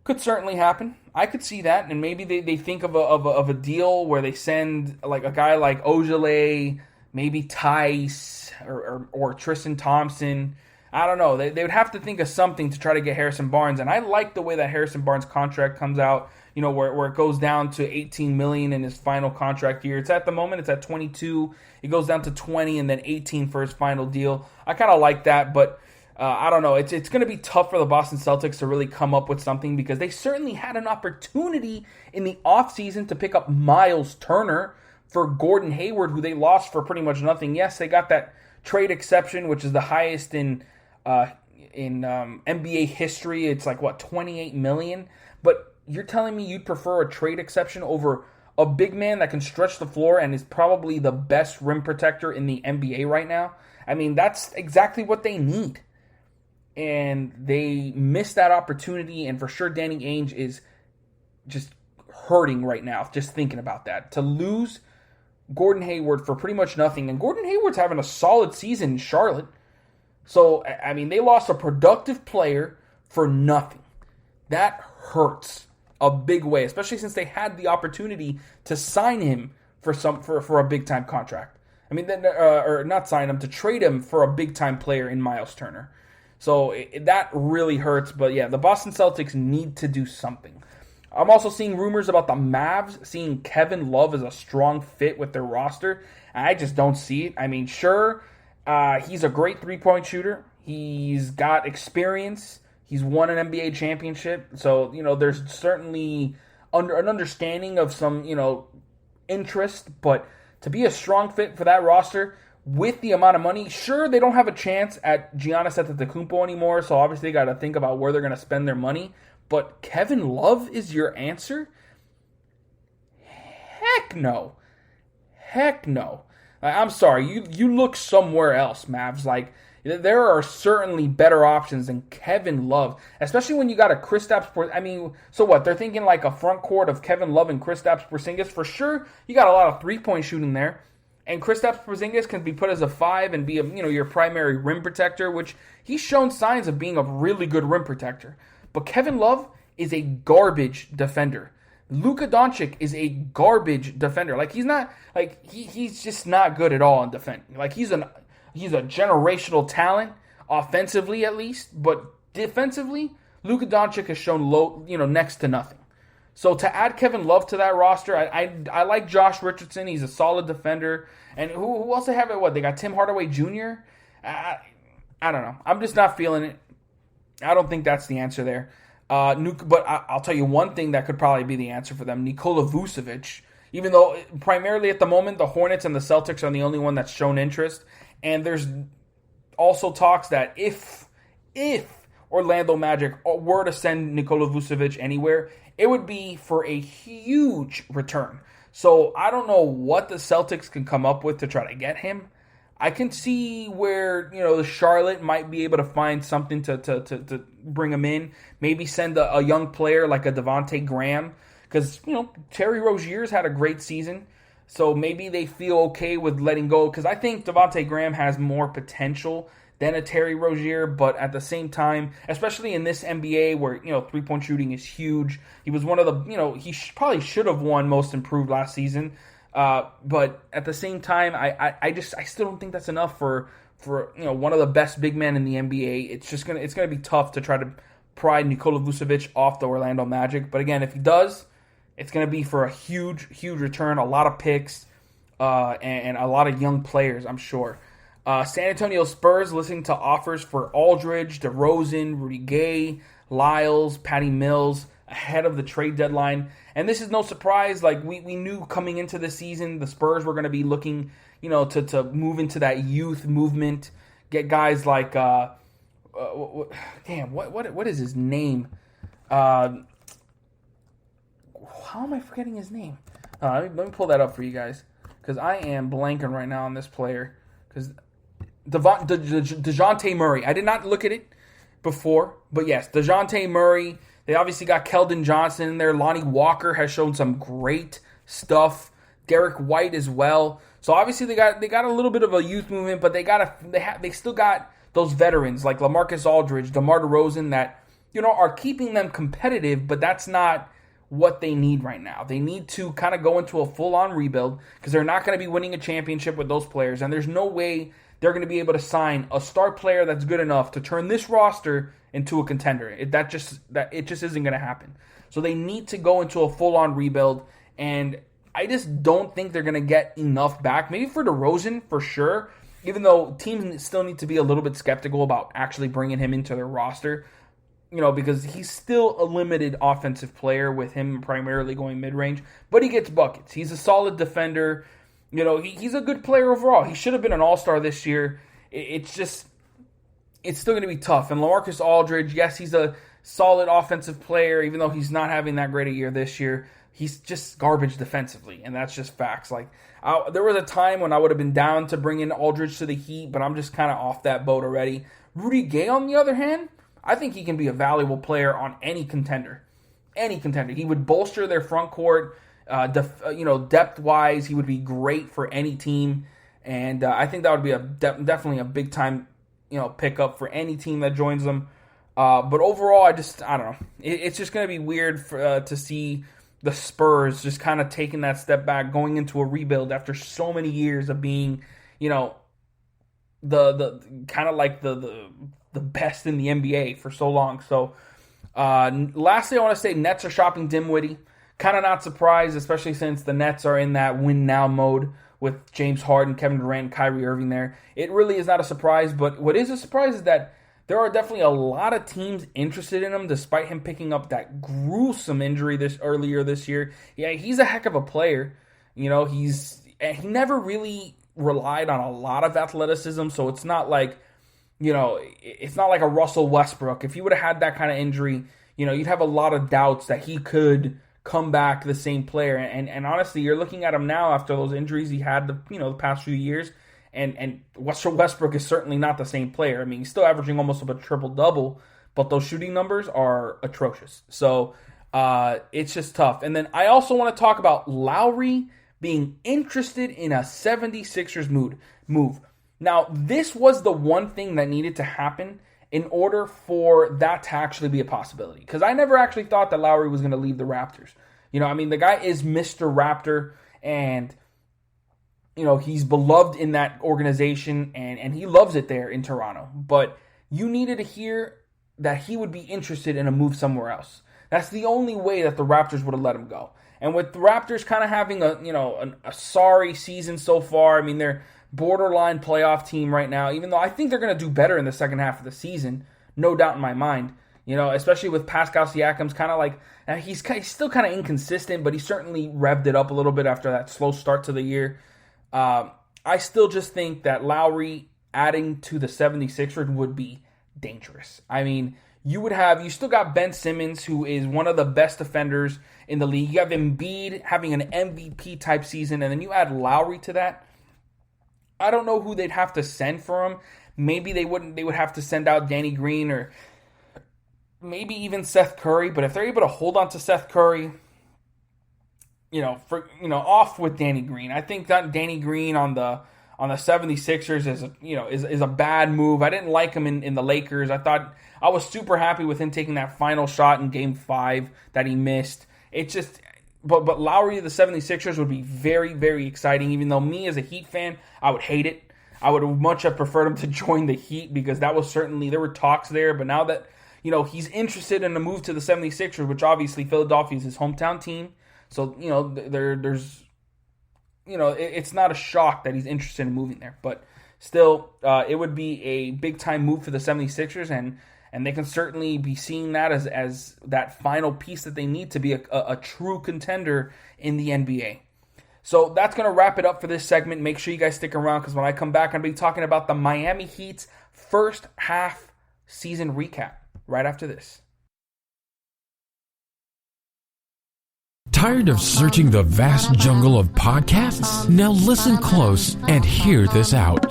could certainly happen. I could see that, and maybe they think of a deal where they send like a guy like Ojale, maybe Tice or Tristan Thompson. I don't know. They would have to think of something to try to get Harrison Barnes, and I like the way that Harrison Barnes' contract comes out. Where it goes down to $18 million in his final contract year. It's at the moment, it's at 22. It goes down to 20 and then 18 for his final deal. I kind of like that, but I don't know. It's going to be tough for the Boston Celtics to really come up with something because they certainly had an opportunity in the offseason to pick up Miles Turner for Gordon Hayward, who they lost for pretty much nothing. Yes, they got that trade exception, which is the highest in NBA history. It's like, $28 million? But you're telling me you'd prefer a trade exception over a big man that can stretch the floor and is probably the best rim protector in the NBA right now? That's exactly what they need. And they missed that opportunity, and for sure Danny Ainge is just hurting right now, just thinking about that. To lose Gordon Hayward for pretty much nothing, and Gordon Hayward's having a solid season in Charlotte. So, they lost a productive player for nothing. That hurts a big way, especially since they had the opportunity to sign him for a big-time contract. Or not sign him, to trade him for a big-time player in Miles Turner. So that really hurts. But yeah, the Boston Celtics need to do something. I'm also seeing rumors about the Mavs seeing Kevin Love as a strong fit with their roster. I just don't see it. Sure, he's a great three-point shooter. He's got experience. He's won an NBA championship. So, there's certainly an understanding of some, interest. But to be a strong fit for that roster with the amount of money, sure, they don't have a chance at Giannis Antetokounmpo anymore. So, obviously, they got to think about where they're going to spend their money. But Kevin Love is your answer? Heck no. Heck no. I'm sorry. You look somewhere else, Mavs. Like, there are certainly better options than Kevin Love, especially when you got a Kristaps Porzingis. So what? They're thinking like a front court of Kevin Love and Kristaps Porzingis. For sure, you got a lot of three-point shooting there, and Kristaps Porzingis can be put as a 5 and be your primary rim protector, which he's shown signs of being a really good rim protector. But Kevin Love is a garbage defender. Luka Doncic is a garbage defender. Like, he's not, like, he's just not good at all in defending. Like, he's a generational talent, offensively at least, but defensively, Luka Doncic has shown next to nothing. So to add Kevin Love to that roster, I like Josh Richardson. He's a solid defender. And who else they have at what? They got Tim Hardaway Jr.? I don't know. I'm just not feeling it. I don't think that's the answer there. But I'll tell you one thing that could probably be the answer for them. Nikola Vucevic Even though primarily at the moment, the Hornets and the Celtics are the only one that's shown interest. And there's also talks that if Orlando Magic were to send Nikola Vucevic anywhere, it would be for a huge return. So I don't know what the Celtics can come up with to try to get him. I can see where, the Charlotte might be able to find something to bring him in. Maybe send a young player like a Devontae Graham. Because, Terry Rozier's had a great season. So maybe they feel okay with letting go. Because I think Devontae Graham has more potential than a Terry Rozier. But at the same time, especially in this NBA where, three-point shooting is huge. He was one of the, he probably should have won Most Improved last season. But at the same time, I still don't think that's enough for one of the best big men in the NBA. It's gonna be tough to try to pry Nikola Vucevic off the Orlando Magic. But again, if he does, it's gonna be for a huge return, a lot of picks, and a lot of young players, I'm sure. San Antonio Spurs listening to offers for Aldridge, DeRozan, Rudy Gay, Lyles, Patty Mills ahead of the trade deadline. And this is no surprise. Like we knew coming into the season, the Spurs were going to be looking, to move into that youth movement, get guys like, what is his name? How am I forgetting his name? Let me pull that up for you guys, because I am blanking right now on this player. Because DeJounte Murray. I did not look at it before, but yes, DeJounte Murray. They obviously got Keldon Johnson in there. Lonnie Walker has shown some great stuff. Derek White as well. So obviously they got a little bit of a youth movement, but they still got those veterans like LaMarcus Aldridge, DeMar DeRozan that are keeping them competitive, but that's not what they need right now. They need to kind of go into a full-on rebuild because they're not going to be winning a championship with those players, and there's no way they're going to be able to sign a star player that's good enough to turn this roster into a contender. It just isn't going to happen. So they need to go into a full-on rebuild, and I just don't think they're going to get enough back. Maybe for DeRozan, for sure, even though teams still need to be a little bit skeptical about actually bringing him into their roster, because he's still a limited offensive player with him primarily going mid-range, but he gets buckets. He's a solid defender. He's a good player overall. He should have been an all-star this year. It's still going to be tough. And LaMarcus Aldridge, yes, he's a solid offensive player, even though he's not having that great a year this year. He's just garbage defensively, and that's just facts. Like, there was a time when I would have been down to bring in Aldridge to the Heat, but I'm just kind of off that boat already. Rudy Gay, on the other hand, I think he can be a valuable player on any contender. Any contender. He would bolster their front court, depth-wise. He would be great for any team, and I think that would be definitely a big-time pickup for any team that joins them. But overall, I don't know. It's just going to be weird to see the Spurs just kind of taking that step back, going into a rebuild after so many years of being, the kind of like the best in the NBA for so long. So, lastly, I want to say Nets are shopping Dinwiddie. Kind of not surprised, especially since the Nets are in that win now mode with James Harden, Kevin Durant, and Kyrie Irving there. It really is not a surprise, but what is a surprise is that there are definitely a lot of teams interested in him, despite him picking up that gruesome injury earlier this year. Yeah, he's a heck of a player. He never really relied on a lot of athleticism, so it's not like, it's not like a Russell Westbrook. If he would have had that kind of injury, you'd have a lot of doubts that he could come back the same player. And honestly, you're looking at him now after those injuries he had the past few years. And Russell Westbrook is certainly not the same player. I mean, he's still averaging almost a triple-double, but those shooting numbers are atrocious. So it's just tough. And then I also want to talk about Lowry being interested in a 76ers move. Now, this was the one thing that needed to happen in order for that to actually be a possibility. Because I never actually thought that Lowry was going to leave the Raptors. The guy is Mr. Raptor, and he's beloved in that organization, and he loves it there in Toronto. But you needed to hear that he would be interested in a move somewhere else. That's the only way that the Raptors would have let him go. And with the Raptors kind of having a sorry season so far, I mean, they're borderline playoff team right now, even though I think they're going to do better in the second half of the season, no doubt in my mind. especially with Pascal Siakam's kind of like, he's still kind of inconsistent, but he certainly revved it up a little bit after that slow start to the year. I still just think that Lowry adding to the 76ers would be dangerous. I mean, you still got Ben Simmons, who is one of the best defenders in the league. You have Embiid having an MVP type season, and then you add Lowry to that. I don't know who they'd have to send for him. Maybe they would have to send out Danny Green or maybe even Seth Curry. But if they're able to hold on to Seth Curry, off with Danny Green. I think that Danny Green on the 76ers is a bad move. I didn't like him in the Lakers. I was super happy with him taking that final shot in Game 5 that he missed. It just, but Lowry to the 76ers would be very, very exciting, even though me as a Heat fan, I would hate it. I would much have preferred him to join the Heat because that was certainly, there were talks there, but now that, he's interested in a move to the 76ers, which obviously Philadelphia is his hometown team. So, there's, it's not a shock that he's interested in moving there, but still, it would be a big-time move for the 76ers, and they can certainly be seeing that as that final piece that they need to be a true contender in the NBA. So that's going to wrap it up for this segment. Make sure you guys stick around because when I come back, I'm going to be talking about the Miami Heat's first half season recap right after this. Tired of searching the vast jungle of podcasts? Now listen close and hear this out.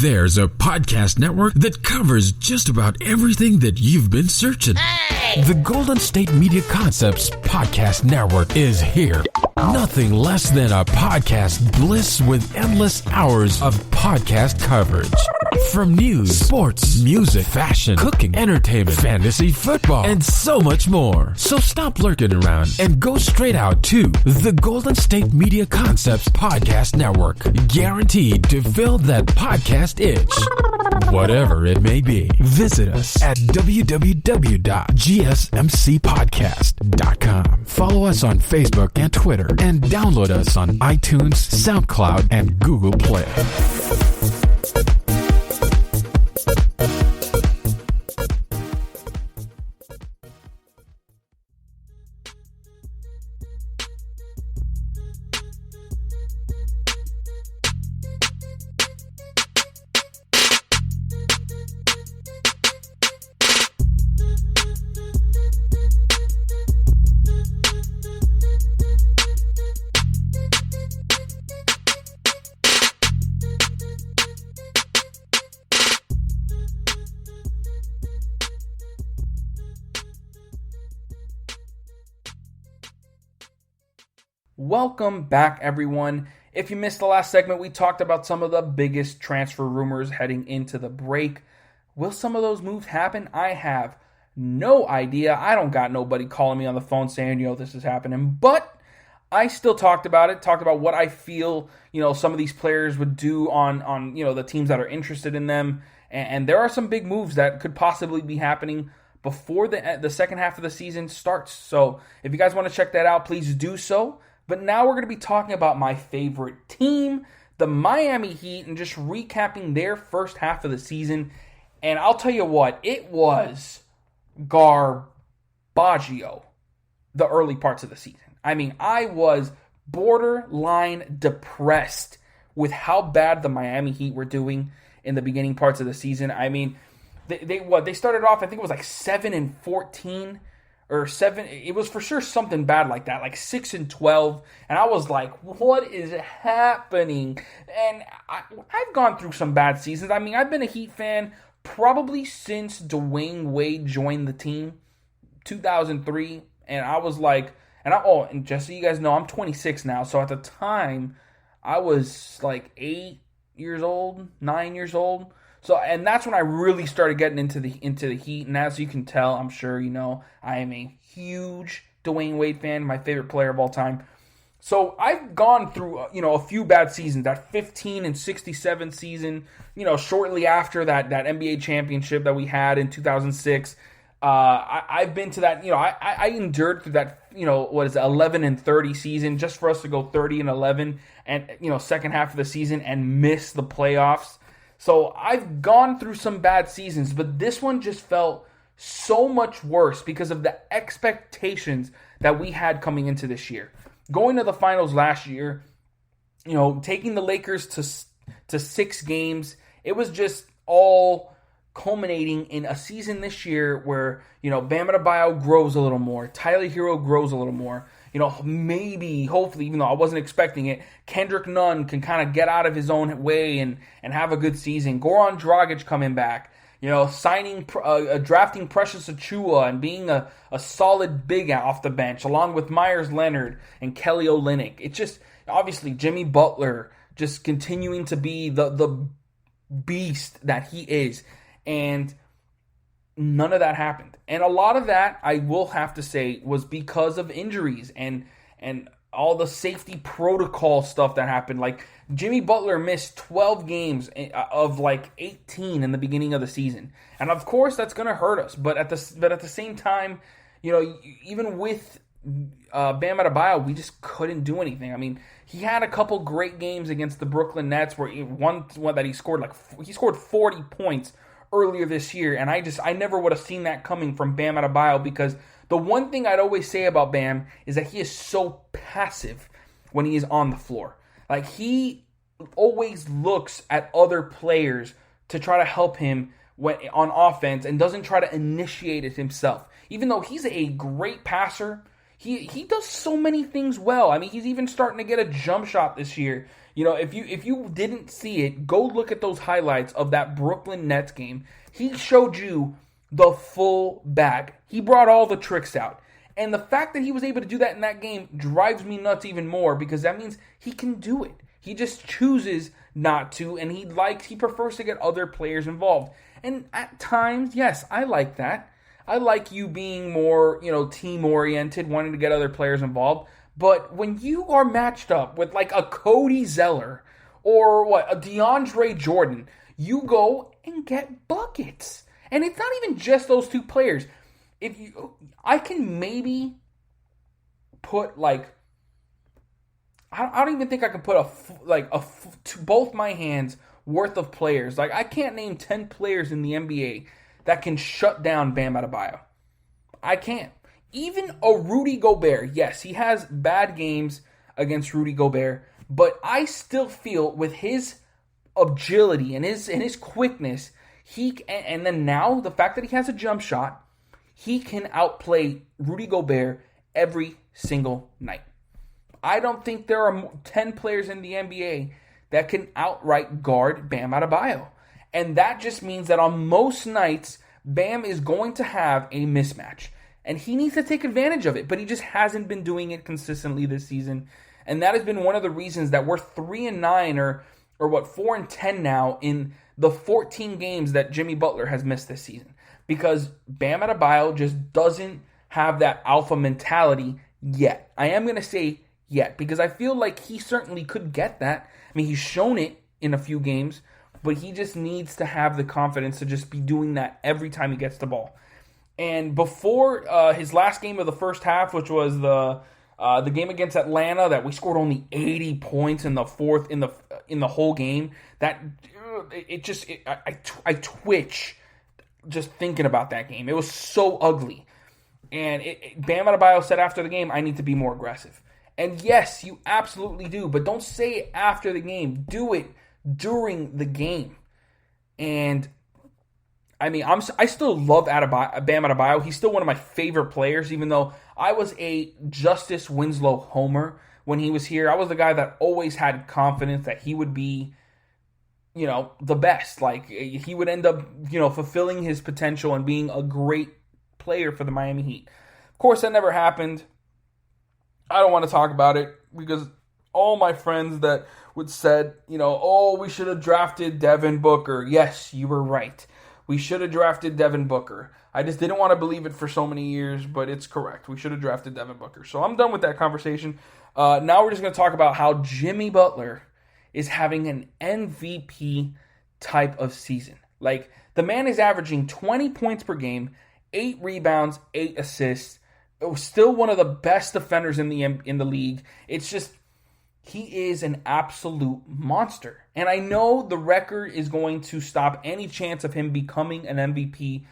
There's a podcast network that covers just about everything that you've been searching. Hey! The Golden State Media Concepts Podcast Network is here. Nothing less than a podcast bliss with endless hours of podcast coverage. From news, sports, music, fashion, cooking, entertainment, fantasy, football, and so much more. So stop lurking around and go straight out to the Golden State Media Concepts Podcast Network. Guaranteed to fill that podcast itch. Whatever it may be. Visit us at www.gsmcpodcast.com. Follow us on Facebook and Twitter, and download us on iTunes, SoundCloud, and Google Play. Welcome back, everyone. If you missed the last segment, we talked about some of the biggest transfer rumors heading into the break. Will some of those moves happen? I have no idea. I don't got nobody calling me on the phone saying, this is happening. But I still talked about what I feel, some of these players would do on the teams that are interested in them. And there are some big moves that could possibly be happening before the second half of the season starts. So if you guys want to check that out, please do so. But now we're going to be talking about my favorite team, the Miami Heat, and just recapping their first half of the season. And I'll tell you what, it was garbaggio, the early parts of the season. I mean, I was borderline depressed with how bad the Miami Heat were doing in the beginning parts of the season. I mean, they started off, I think it was like 7-14. Or 7, it was for sure something bad like that, like 6-12, and I was like, what is happening? And I've gone through some bad seasons. I mean, I've been a Heat fan probably since Dwayne Wade joined the team, 2003, and I was like, and just so you guys know, I'm 26 now, so at the time, I was like 9 years old, So, and that's when I really started getting into the Heat. And as you can tell, I'm sure you know, I am a huge Dwayne Wade fan, my favorite player of all time. So I've gone through, a few bad seasons. That 15-67 season, shortly after that NBA championship that we had in 2006. I've been to that. I endured through that. 11-30 season just for us to go 30-11 and second half of the season and miss the playoffs. So I've gone through some bad seasons, but this one just felt so much worse because of the expectations that we had coming into this year. Going to the finals last year, taking the Lakers to 6 games, it was just all culminating in a season this year where, Bam Adebayo grows a little more, Tyler Hero grows a little more, maybe, hopefully, even though I wasn't expecting it, Kendrick Nunn can kind of get out of his own way and have a good season. Goran Dragic coming back, drafting Precious Achiuwa and being a solid big off the bench, along with Myers Leonard and Kelly Olynyk. It's just, obviously, Jimmy Butler just continuing to be the beast that he is. And none of that happened. And a lot of that, I will have to say, was because of injuries and all the safety protocol stuff that happened. Like, Jimmy Butler missed 12 games of 18 in the beginning of the season. And of course, that's going to hurt us. But at the same time, even with Bam Adebayo, we just couldn't do anything. I mean, he had a couple great games against the Brooklyn Nets where one that he scored 40 points earlier this year, and I never would have seen that coming from Bam Adebayo, because the one thing I'd always say about Bam is that he is so passive when he is on the floor. Like, he always looks at other players to try to help him on offense and doesn't try to initiate it himself. Even though he's a great passer, he does so many things well. I mean, he's even starting to get a jump shot this year. If you didn't see it, go look at those highlights of that Brooklyn Nets game. He showed you the full bag. He brought all the tricks out. And the fact that he was able to do that in that game drives me nuts even more, because that means he can do it. He just chooses not to, and he prefers to get other players involved. And at times, yes, I like that. I like you being more, team-oriented, wanting to get other players involved. But when you are matched up with a Cody Zeller or a DeAndre Jordan, you go and get buckets. And it's not even just those two players. I can maybe put I don't even think I can put both my hands worth of players. I can't name 10 players in the NBA that can shut down Bam Adebayo. I can't. Even a Rudy Gobert, yes, he has bad games against Rudy Gobert, but I still feel with his agility and his quickness, and then now the fact that he has a jump shot, he can outplay Rudy Gobert every single night. I don't think there are 10 players in the NBA that can outright guard Bam Adebayo. And that just means that on most nights, Bam is going to have a mismatch. And he needs to take advantage of it, but he just hasn't been doing it consistently this season. And that has been one of the reasons that we're 3-9 or 4-10 now in the 14 games that Jimmy Butler has missed this season. Because Bam Adebayo just doesn't have that alpha mentality yet. I am going to say yet, because I feel like he certainly could get that. I mean, he's shown it in a few games, but he just needs to have the confidence to just be doing that every time he gets the ball. And before his last game of the first half, which was the game against Atlanta, that we scored only 80 points in the fourth in the whole game, that I twitch just thinking about that game. It was so ugly. And Bam Adebayo said after the game, I need to be more aggressive. And yes, you absolutely do, but don't say it after the game. Do it during the game. And I mean, I still love Bam Adebayo. He's still one of my favorite players, even though I was a Justice Winslow homer when he was here. I was the guy that always had confidence that he would be, the best. He would end up, fulfilling his potential and being a great player for the Miami Heat. Of course, that never happened. I don't want to talk about it because all my friends that would said, we should have drafted Devin Booker. Yes, you were right. We should have drafted Devin Booker. I just didn't want to believe it for so many years, but it's correct. We should have drafted Devin Booker. So I'm done with that conversation. Now we're just going to talk about how Jimmy Butler is having an MVP type of season. The man is averaging 20 points per game, 8 rebounds, 8 assists. Still one of the best defenders in the league. It's just, he is an absolute monster. And I know the record is going to stop any chance of him becoming an MVP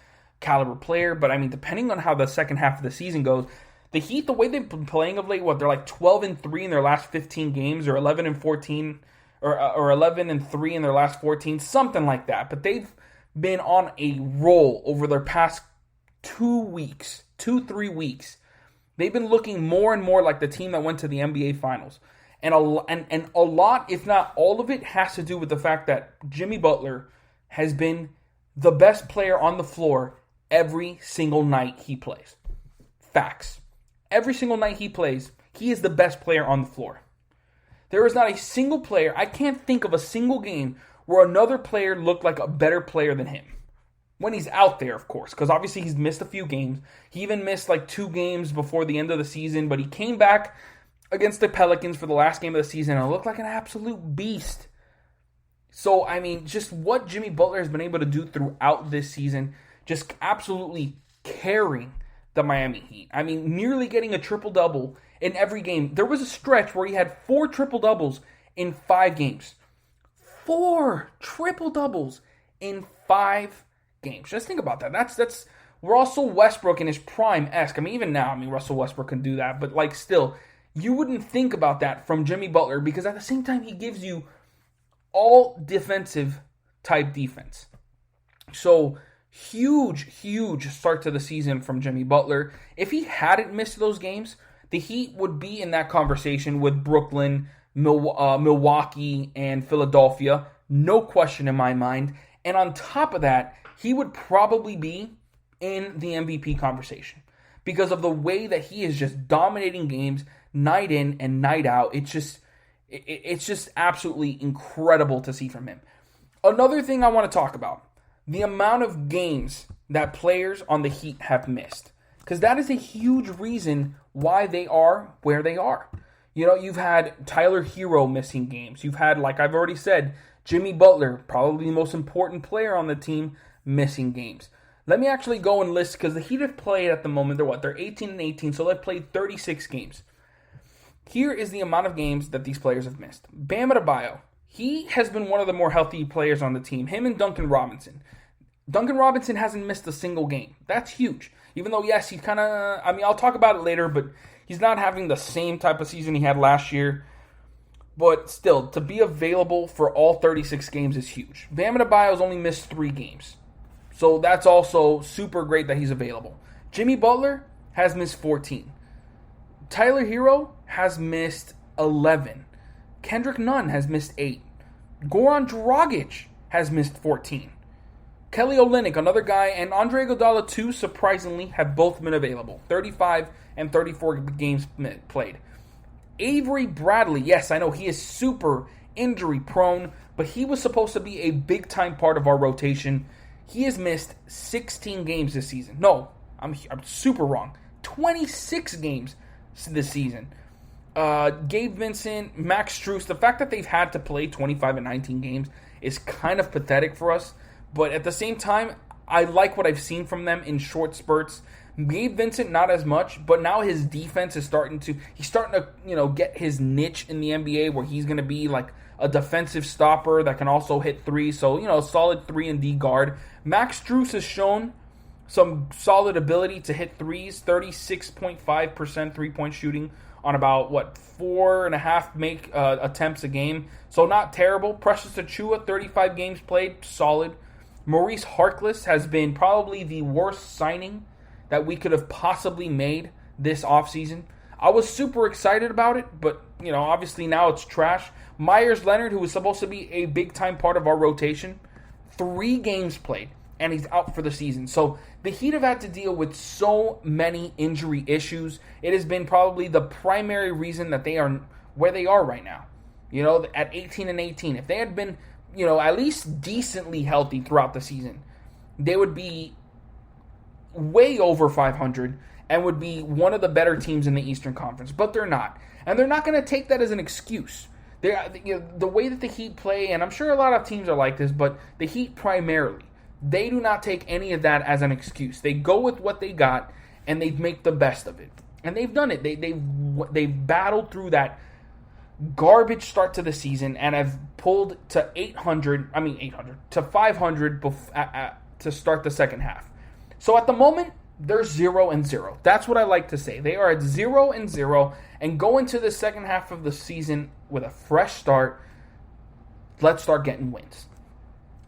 caliber player. But, I mean, depending on how the second half of the season goes, the Heat, the way they've been playing of late, they're like 12-3 in their last 15 games, or 11-14, or 11-3 in their last 14, something like that. But they've been on a roll over their past 3 weeks. They've been looking more and more like the team that went to the NBA Finals. And a lot, if not all of it, has to do with the fact that Jimmy Butler has been the best player on the floor every single night he plays. Facts. Every single night he plays, he is the best player on the floor. There is not a single player, I can't think of a single game where another player looked like a better player than him. When he's out there, of course, because obviously he's missed a few games. He even missed like 2 games before the end of the season, but he came back against the Pelicans for the last game of the season and looked like an absolute beast. So, I mean, just what Jimmy Butler has been able to do throughout this season, just absolutely carrying the Miami Heat. I mean, nearly getting a triple-double in every game. There was a stretch where he had 4 triple-doubles in 5 games. 4 triple-doubles in 5 games. Just think about that. That's Russell Westbrook in his prime-esque. I mean, even now, Russell Westbrook can do that. But, like, still, you wouldn't think about that from Jimmy Butler because at the same time, he gives you all defensive type defense. So, huge start to the season from Jimmy Butler. If he hadn't missed those games, the Heat would be in that conversation with Brooklyn, Milwaukee, and Philadelphia. No question in my mind. And on top of that, he would probably be in the MVP conversation because of the way that he is just dominating games night in and night out. It's just absolutely incredible to see from him. Another thing I want to talk about, the amount of games that players on the Heat have missed. Because that is a huge reason why they are where they are. You know, you've had Tyler Hero missing games. You've had, like I've already said, Jimmy Butler, probably the most important player on the team, missing games. Let me actually go and list, because the Heat have played at the moment, they're 18-18, so they've played 36 games. Here is the amount of games that these players have missed. Bam Adebayo, he has been one of the more healthy players on the team. Him and Duncan Robinson. Duncan Robinson hasn't missed a single game. That's huge. Even though, yes, he's kind of, I'll talk about it later, but he's not having the same type of season he had last year. But still, to be available for all 36 games is huge. Bam Adebayo's only missed 3 games. So that's also super great that he's available. Jimmy Butler has missed 14. Tyler Hero has missed 11. Kendrick Nunn has missed 8. Goran Dragic has missed 14. Kelly Olynyk, another guy, and Andre Iguodala too, surprisingly, have both been available. 35 and 34 games played. Avery Bradley, yes, I know he is super injury prone, but he was supposed to be a big time part of our rotation. He has missed 16 games this season. No, I'm super wrong. 26 games this season. Gabe Vincent, Max Strus, the fact that they've had to play 25 and 19 games is kind of pathetic for us. But at the same time, I like what I've seen from them in short spurts. Gabe Vincent, not as much, but now his defense is starting to get his niche in the NBA where he's going to be like a defensive stopper that can also hit threes. So, a solid 3-and-D guard. Max Strus has shown some solid ability to hit threes, 36.5% three-point shooting on about, 4.5 attempts a game. So not terrible. Precious Achiuwa, 35 games played, solid. Maurice Harkless has been probably the worst signing that we could have possibly made this offseason. I was super excited about it, but, obviously now it's trash. Myers Leonard, who was supposed to be a big-time part of our rotation, 3 games played, and he's out for the season. So the Heat have had to deal with so many injury issues. It has been probably the primary reason that they are where they are right now. At 18-18, if they had been, at least decently healthy throughout the season, they would be way over 500 and would be one of the better teams in the Eastern Conference. But they're not. And they're not going to take that as an excuse. The way that the Heat play, and I'm sure a lot of teams are like this, but the Heat primarily, they do not take any of that as an excuse. They go with what they got, and they make the best of it. And they've done it. They've battled through that garbage start to the season and have pulled to 500 to start the second half. So at the moment, they're 0-0. That's what I like to say. They are at 0-0 and go into the second half of the season with a fresh start. Let's start getting wins.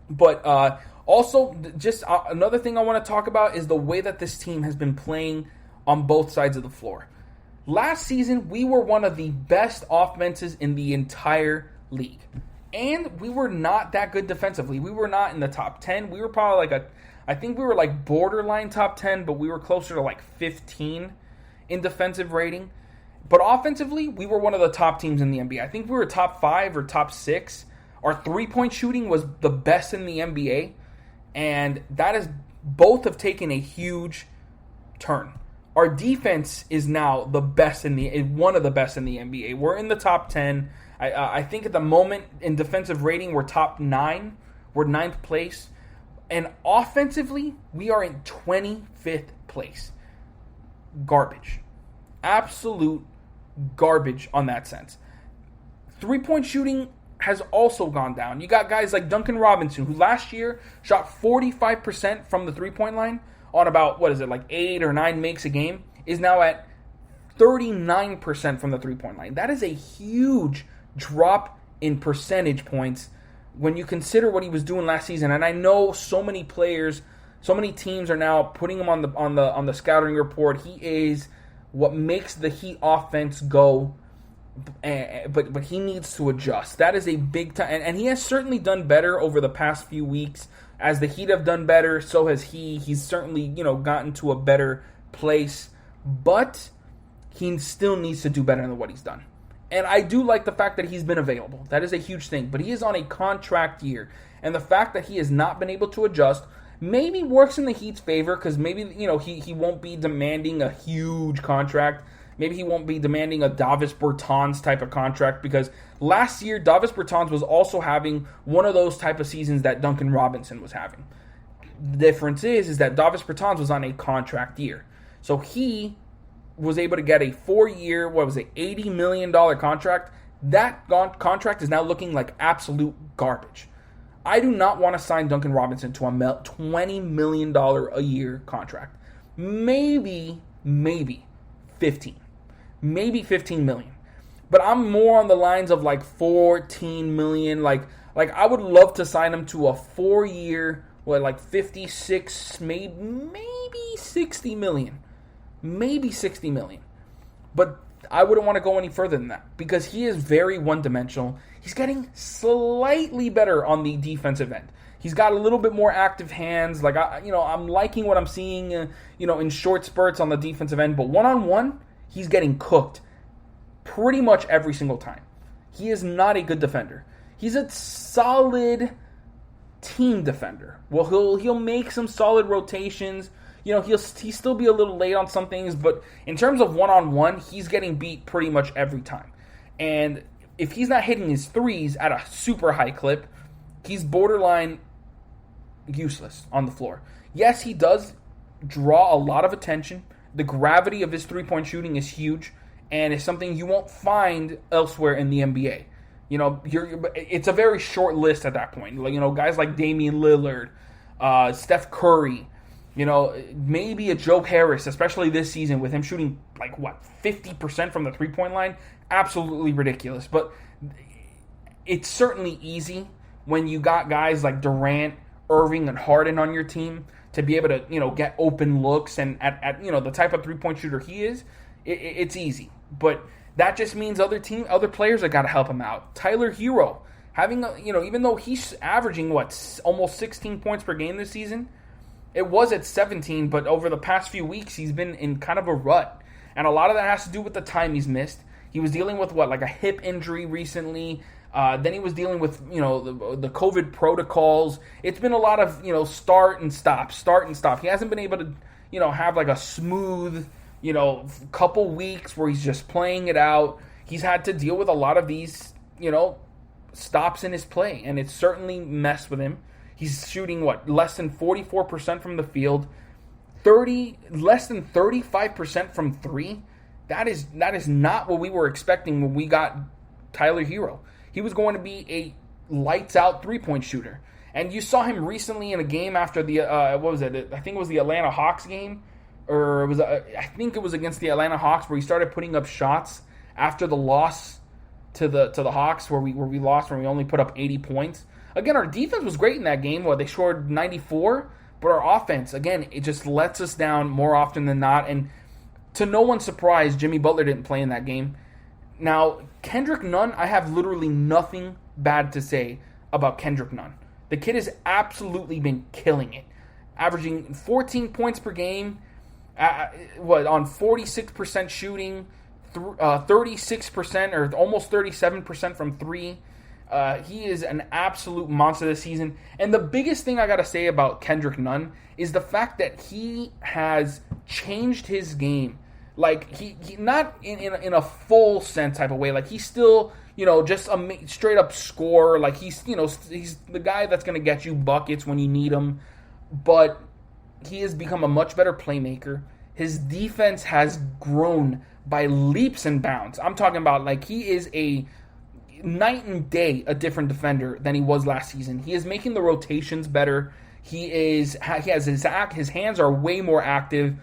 But also, just another thing I want to talk about is the way that this team has been playing on both sides of the floor. Last season, we were one of the best offenses in the entire league. And we were not that good defensively. We were not in the top 10. We were probably I think we were like borderline top 10, but we were closer to like 15 in defensive rating. But offensively, we were one of the top teams in the NBA. I think we were top 5 or top 6. Our three-point shooting was the best in the NBA. And that is, both have taken a huge turn. Our defense is now the best one of the best in the NBA. We're in the top 10. I think at the moment in defensive rating, we're top 9. We're 9th place. And offensively, we are in 25th place. Garbage. Absolute garbage on that sense. Three-point shooting has also gone down. You got guys like Duncan Robinson, who last year shot 45% from the three-point line on about, 8 or 9 makes a game, is now at 39% from the three-point line. That is a huge drop in percentage points when you consider what he was doing last season. And I know so many players, so many teams are now putting him on the scouting report. He is what makes the Heat offense go, but he needs to adjust. That is a big time, and he has certainly done better over the past few weeks. As the Heat have done better, so has he. He's certainly, gotten to a better place, but he still needs to do better than what he's done. And I do like the fact that he's been available. That is a huge thing. But he is on a contract year. And the fact that he has not been able to adjust maybe works in the Heat's favor, because maybe, he won't be demanding a huge contract. Maybe he won't be demanding a Davis Bertans type of contract, because last year Davis Bertans was also having one of those type of seasons that Duncan Robinson was having. The difference is that Davis Bertans was on a contract year. So he was able to get a 4-year, $80 million contract. That contract is now looking like absolute garbage. I do not want to sign Duncan Robinson to a $20 million a year contract. Maybe 15. Maybe 15 million. But I'm more on the lines of like 14 million. Like I would love to sign him to a 4-year, 56, maybe 60 million. Maybe 60 million. But I wouldn't want to go any further than that, because he is very one-dimensional. He's getting slightly better on the defensive end. He's got a little bit more active hands. I'm liking what I'm seeing, in short spurts on the defensive end. But one-on-one, he's getting cooked pretty much every single time. He is not a good defender. He's a solid team defender. Well, he'll make some solid rotations. He'll still be a little late on some things, but in terms of one-on-one, he's getting beat pretty much every time. And if he's not hitting his threes at a super high clip, he's borderline useless on the floor. Yes, he does draw a lot of attention. The gravity of his three-point shooting is huge, and it's something you won't find elsewhere in the NBA. It's a very short list at that point. Guys like Damien Lillard, Steph Curry, maybe a Joe Harris, especially this season with him shooting 50% from the three-point line. Absolutely ridiculous. But it's certainly easy when you got guys like Durant, Irving, and Harden on your team to be able to, get open looks. And at the type of three-point shooter he is, it's easy. But that just means other players have got to help him out. Tyler Hero, having, even though he's averaging, almost 16 points per game this season, it was at 17, but over the past few weeks, he's been in kind of a rut. And a lot of that has to do with the time he's missed. He was dealing with, a hip injury recently. Then he was dealing with, the COVID protocols. It's been a lot of, start and stop. He hasn't been able to, have a smooth, couple weeks where he's just playing it out. He's had to deal with a lot of these, stops in his play, and it's certainly messed with him. He's shooting, less than 44% from the field, less than 35% from three. That is not what we were expecting when we got Tyler Hero. He was going to be a lights-out three-point shooter. And you saw him recently in a game after the, what was it? I think it was the Atlanta Hawks game. Or it was, I think it was against the Atlanta Hawks where he started putting up shots after the loss to the Hawks where we lost, where we only put up 80 points. Again, our defense was great in that game. Well, they scored 94, but our offense, again, it just lets us down more often than not. And to no one's surprise, Jimmy Butler didn't play in that game. Now, Kendrick Nunn, I have literally nothing bad to say about Kendrick Nunn. The kid has absolutely been killing it, averaging 14 points per game, on 46% shooting, 36% or almost 37% from three. He is an absolute monster this season. And the biggest thing I got to say about Kendrick Nunn is the fact that he has changed his game. Like, he not in a full sense type of way. Like, he's still, just a straight up scorer. Like, he's the guy that's going to get you buckets when you need them. But he has become a much better playmaker. His defense has grown by leaps and bounds. I'm talking about, like, he is a night and day a different defender than he was last season. He is making the rotations better. He has his hands are way more active,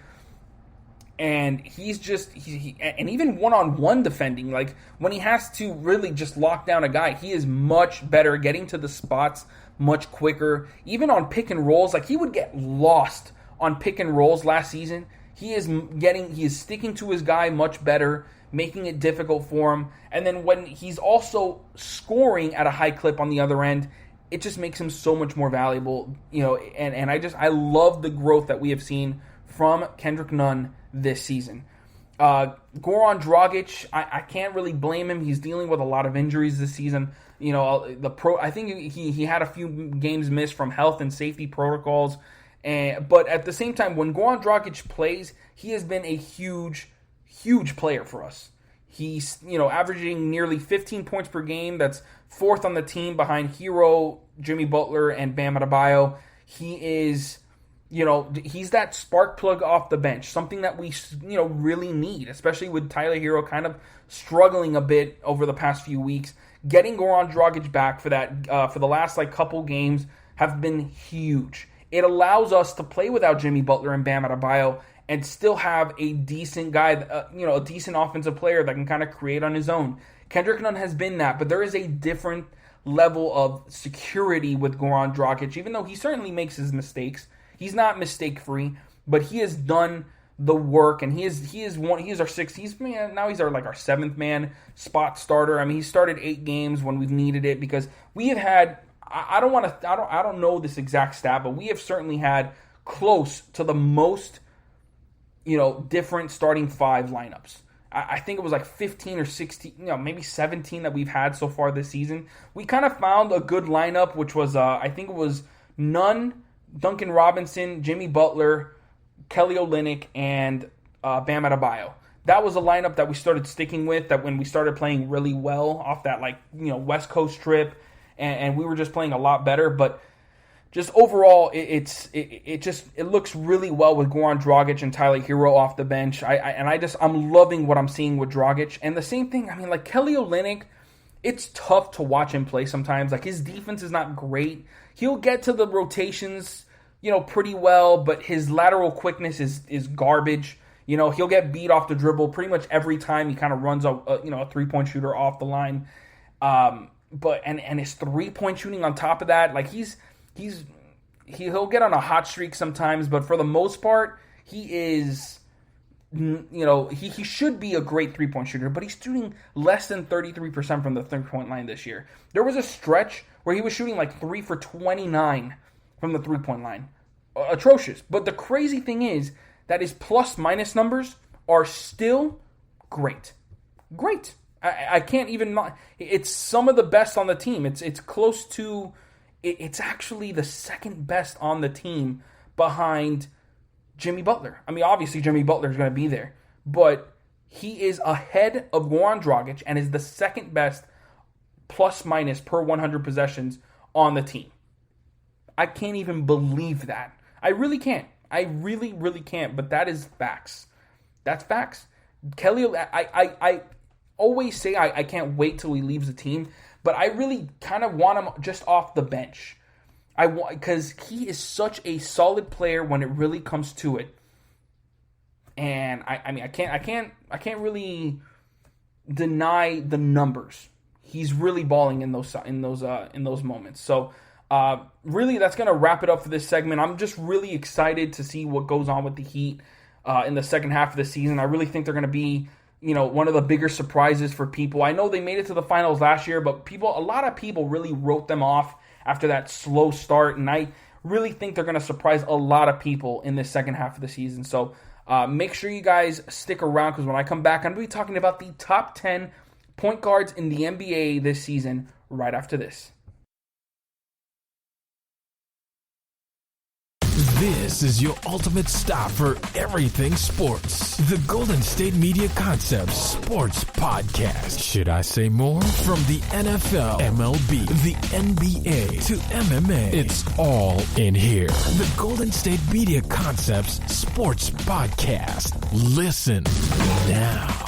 and and even one-on-one defending, like when he has to really just lock down a guy, he is much better getting to the spots much quicker. Even on pick and rolls, like he would get lost on pick and rolls last season. He is sticking to his guy much better, making it difficult for him. And then when he's also scoring at a high clip on the other end, it just makes him so much more valuable. And I love the growth that we have seen from Kendrick Nunn this season. Goran Dragic, I can't really blame him. He's dealing with a lot of injuries this season. I think he had a few games missed from health and safety protocols. But at the same time, when Goran Dragic plays, he has been a huge player for us. He's, averaging nearly 15 points per game. That's fourth on the team behind Hero, Jimmy Butler, and Bam Adebayo. He is, he's that spark plug off the bench, something that we, really need, especially with Tyler Hero kind of struggling a bit over the past few weeks. Getting Goran Dragic back for that, for the last couple games have been huge. It allows us to play without Jimmy Butler and Bam Adebayo and still have a decent guy, a decent offensive player that can kind of create on his own. Kendrick Nunn has been that, but there is a different level of security with Goran Dragic. Even though he certainly makes his mistakes, he's not mistake-free, but he has done the work, and he's our sixth. He's our seventh man spot starter. I mean, he started 8 games when we've needed it because we have had. I don't know this exact stat, but we have certainly had close to the most, different starting 5 lineups. I think it was 15 or 16, maybe 17 that we've had so far this season. We kind of found a good lineup, which was, I think it was Nunn, Duncan Robinson, Jimmy Butler, Kelly Olynyk, and Bam Adebayo. That was a lineup that we started sticking with, that when we started playing really well off that, West Coast trip, and we were just playing a lot better. But just overall, it looks really well with Goran Dragic and Tyler Hero off the bench. I'm loving what I'm seeing with Dragic. And the same thing, Kelly Olynyk, it's tough to watch him play sometimes. His defense is not great. He'll get to the rotations, pretty well, but his lateral quickness is garbage. He'll get beat off the dribble pretty much every time he kind of runs a 3-point shooter off the line. But his 3-point shooting on top of that, he'll get on a hot streak sometimes, but for the most part, he is, he should be a great 3-point shooter, but he's shooting less than 33% from the 3-point line this year. There was a stretch where he was shooting 3 for 29 from the 3-point line. Atrocious. But the crazy thing is that his plus-minus numbers are still great. Great. I can't even. It's some of the best on the team. It's close to. It's actually the second best on the team behind Jimmy Butler. I mean, obviously Jimmy Butler is going to be there, but he is ahead of Goran Dragic and is the second best plus minus per 100 possessions on the team. I can't even believe that. I really can't. I really, really can't. But that is facts. That's facts. Kelly, I always say I can't wait till he leaves the team, but I really kind of want him just off the bench. because he is such a solid player when it really comes to it. And I can't really deny the numbers. He's really balling in those moments. So really, that's gonna wrap it up for this segment. I'm just really excited to see what goes on with the Heat in the second half of the season. I really think they're gonna be, one of the bigger surprises for people. I know they made it to the finals last year, but a lot of people really wrote them off after that slow start, and I really think they're gonna surprise a lot of people in this second half of the season. So make sure you guys stick around, because when I come back, I'm going to be talking about the top 10 point guards in the NBA this season right after this. This is your ultimate stop for everything sports. The Golden State Media Concepts Sports Podcast. Should I say more? From the NFL, MLB, the NBA to MMA, it's all in here. The Golden State Media Concepts Sports Podcast. Listen now.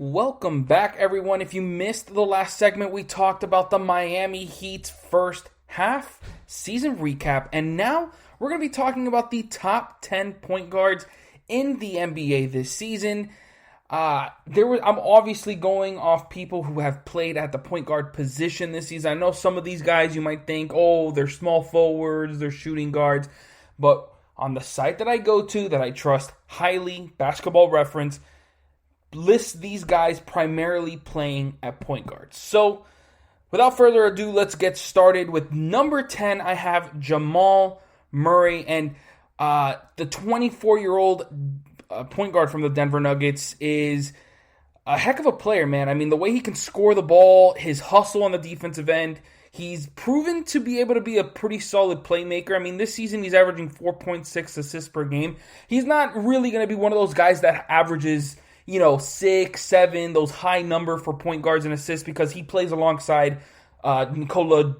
Welcome back, everyone. If you missed the last segment, we talked about the Miami Heat's first half season recap, and now we're going to be talking about the top 10 point guards in the NBA this season. I'm obviously going off people who have played at the point guard position this season. I know some of these guys you might think, oh, they're small forwards, they're shooting guards, but on the site that I go to, that I trust highly, Basketball Reference, lists these guys primarily playing at point guard. So, without further ado, let's get started. With number 10, I have Jamal Murray, and the 24-year-old point guard from the Denver Nuggets is a heck of a player, man. I mean, the way he can score the ball, his hustle on the defensive end, he's proven to be able to be a pretty solid playmaker. I mean, this season he's averaging 4.6 assists per game. He's not really going to be one of those guys that averages 6, 7, those high number for point guards and assists, because he plays alongside Nikola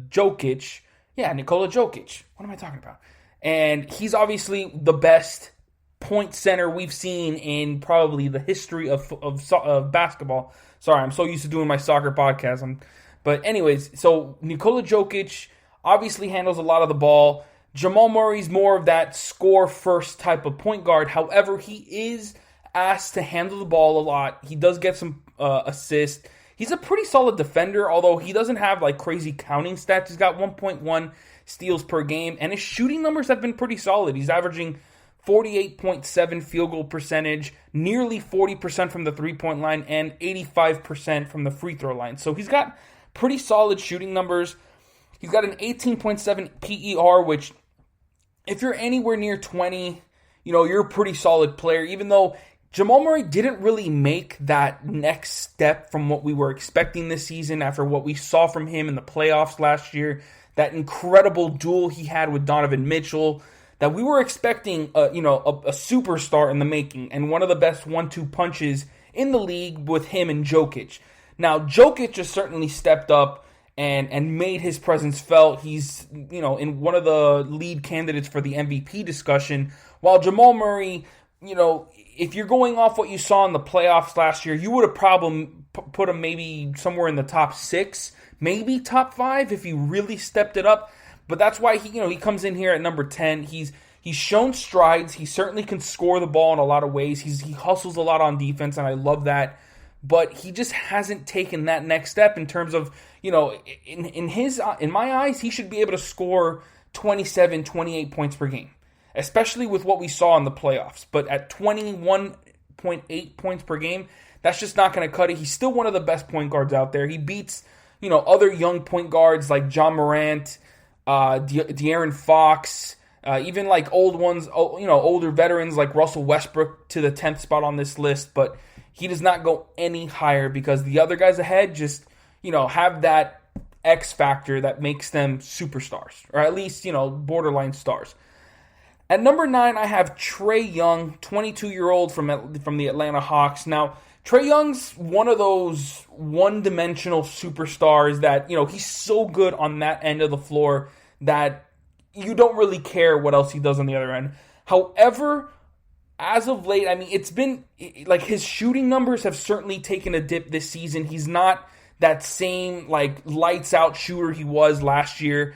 Jokic. Yeah, Nikola Jokic. What am I talking about? And he's obviously the best point center we've seen in probably the history of basketball. Sorry, I'm so used to doing my soccer podcast. But anyways, so Nikola Jokic obviously handles a lot of the ball. Jamal Murray's more of that score-first type of point guard. However, he is asked to handle the ball a lot. He does get some assists. He's a pretty solid defender, although he doesn't have like crazy counting stats. He's got 1.1 steals per game, and his shooting numbers have been pretty solid. He's averaging 48.7 field goal percentage, nearly 40% from the three-point line, and 85% from the free throw line. So he's got pretty solid shooting numbers. He's got an 18.7 PER, which if you're anywhere near 20, you're a pretty solid player, even though Jamal Murray didn't really make that next step from what we were expecting this season after what we saw from him in the playoffs last year, that incredible duel he had with Donovan Mitchell, that we were expecting a superstar in the making and one of the best 1-2 punches in the league with him and Jokic. Now, Jokic has certainly stepped up and made his presence felt. He's, in one of the lead candidates for the MVP discussion, while Jamal Murray, if you're going off what you saw in the playoffs last year, you would have probably put him maybe somewhere in the top 6, maybe top 5 if he really stepped it up. But that's why he comes in here at number 10. He's shown strides. He certainly can score the ball in a lot of ways. He hustles a lot on defense, and I love that. But he just hasn't taken that next step in terms of, in my eyes, he should be able to score 27, 28 points per game, especially with what we saw in the playoffs. But at 21.8 points per game, that's just not going to cut it. He's still one of the best point guards out there. He beats, other young point guards like John Morant, De'Aaron Fox, Even like older veterans like Russell Westbrook to the 10th spot on this list, but he does not go any higher because the other guys ahead just, have that X factor that makes them superstars, or at least, borderline stars. At number 9, I have Trey Young, 22-year-old from the Atlanta Hawks. Now, Trey Young's one of those one-dimensional superstars that, he's so good on that end of the floor that you don't really care what else he does on the other end. However, as of late, it's been like his shooting numbers have certainly taken a dip this season. He's not that same lights out shooter he was last year.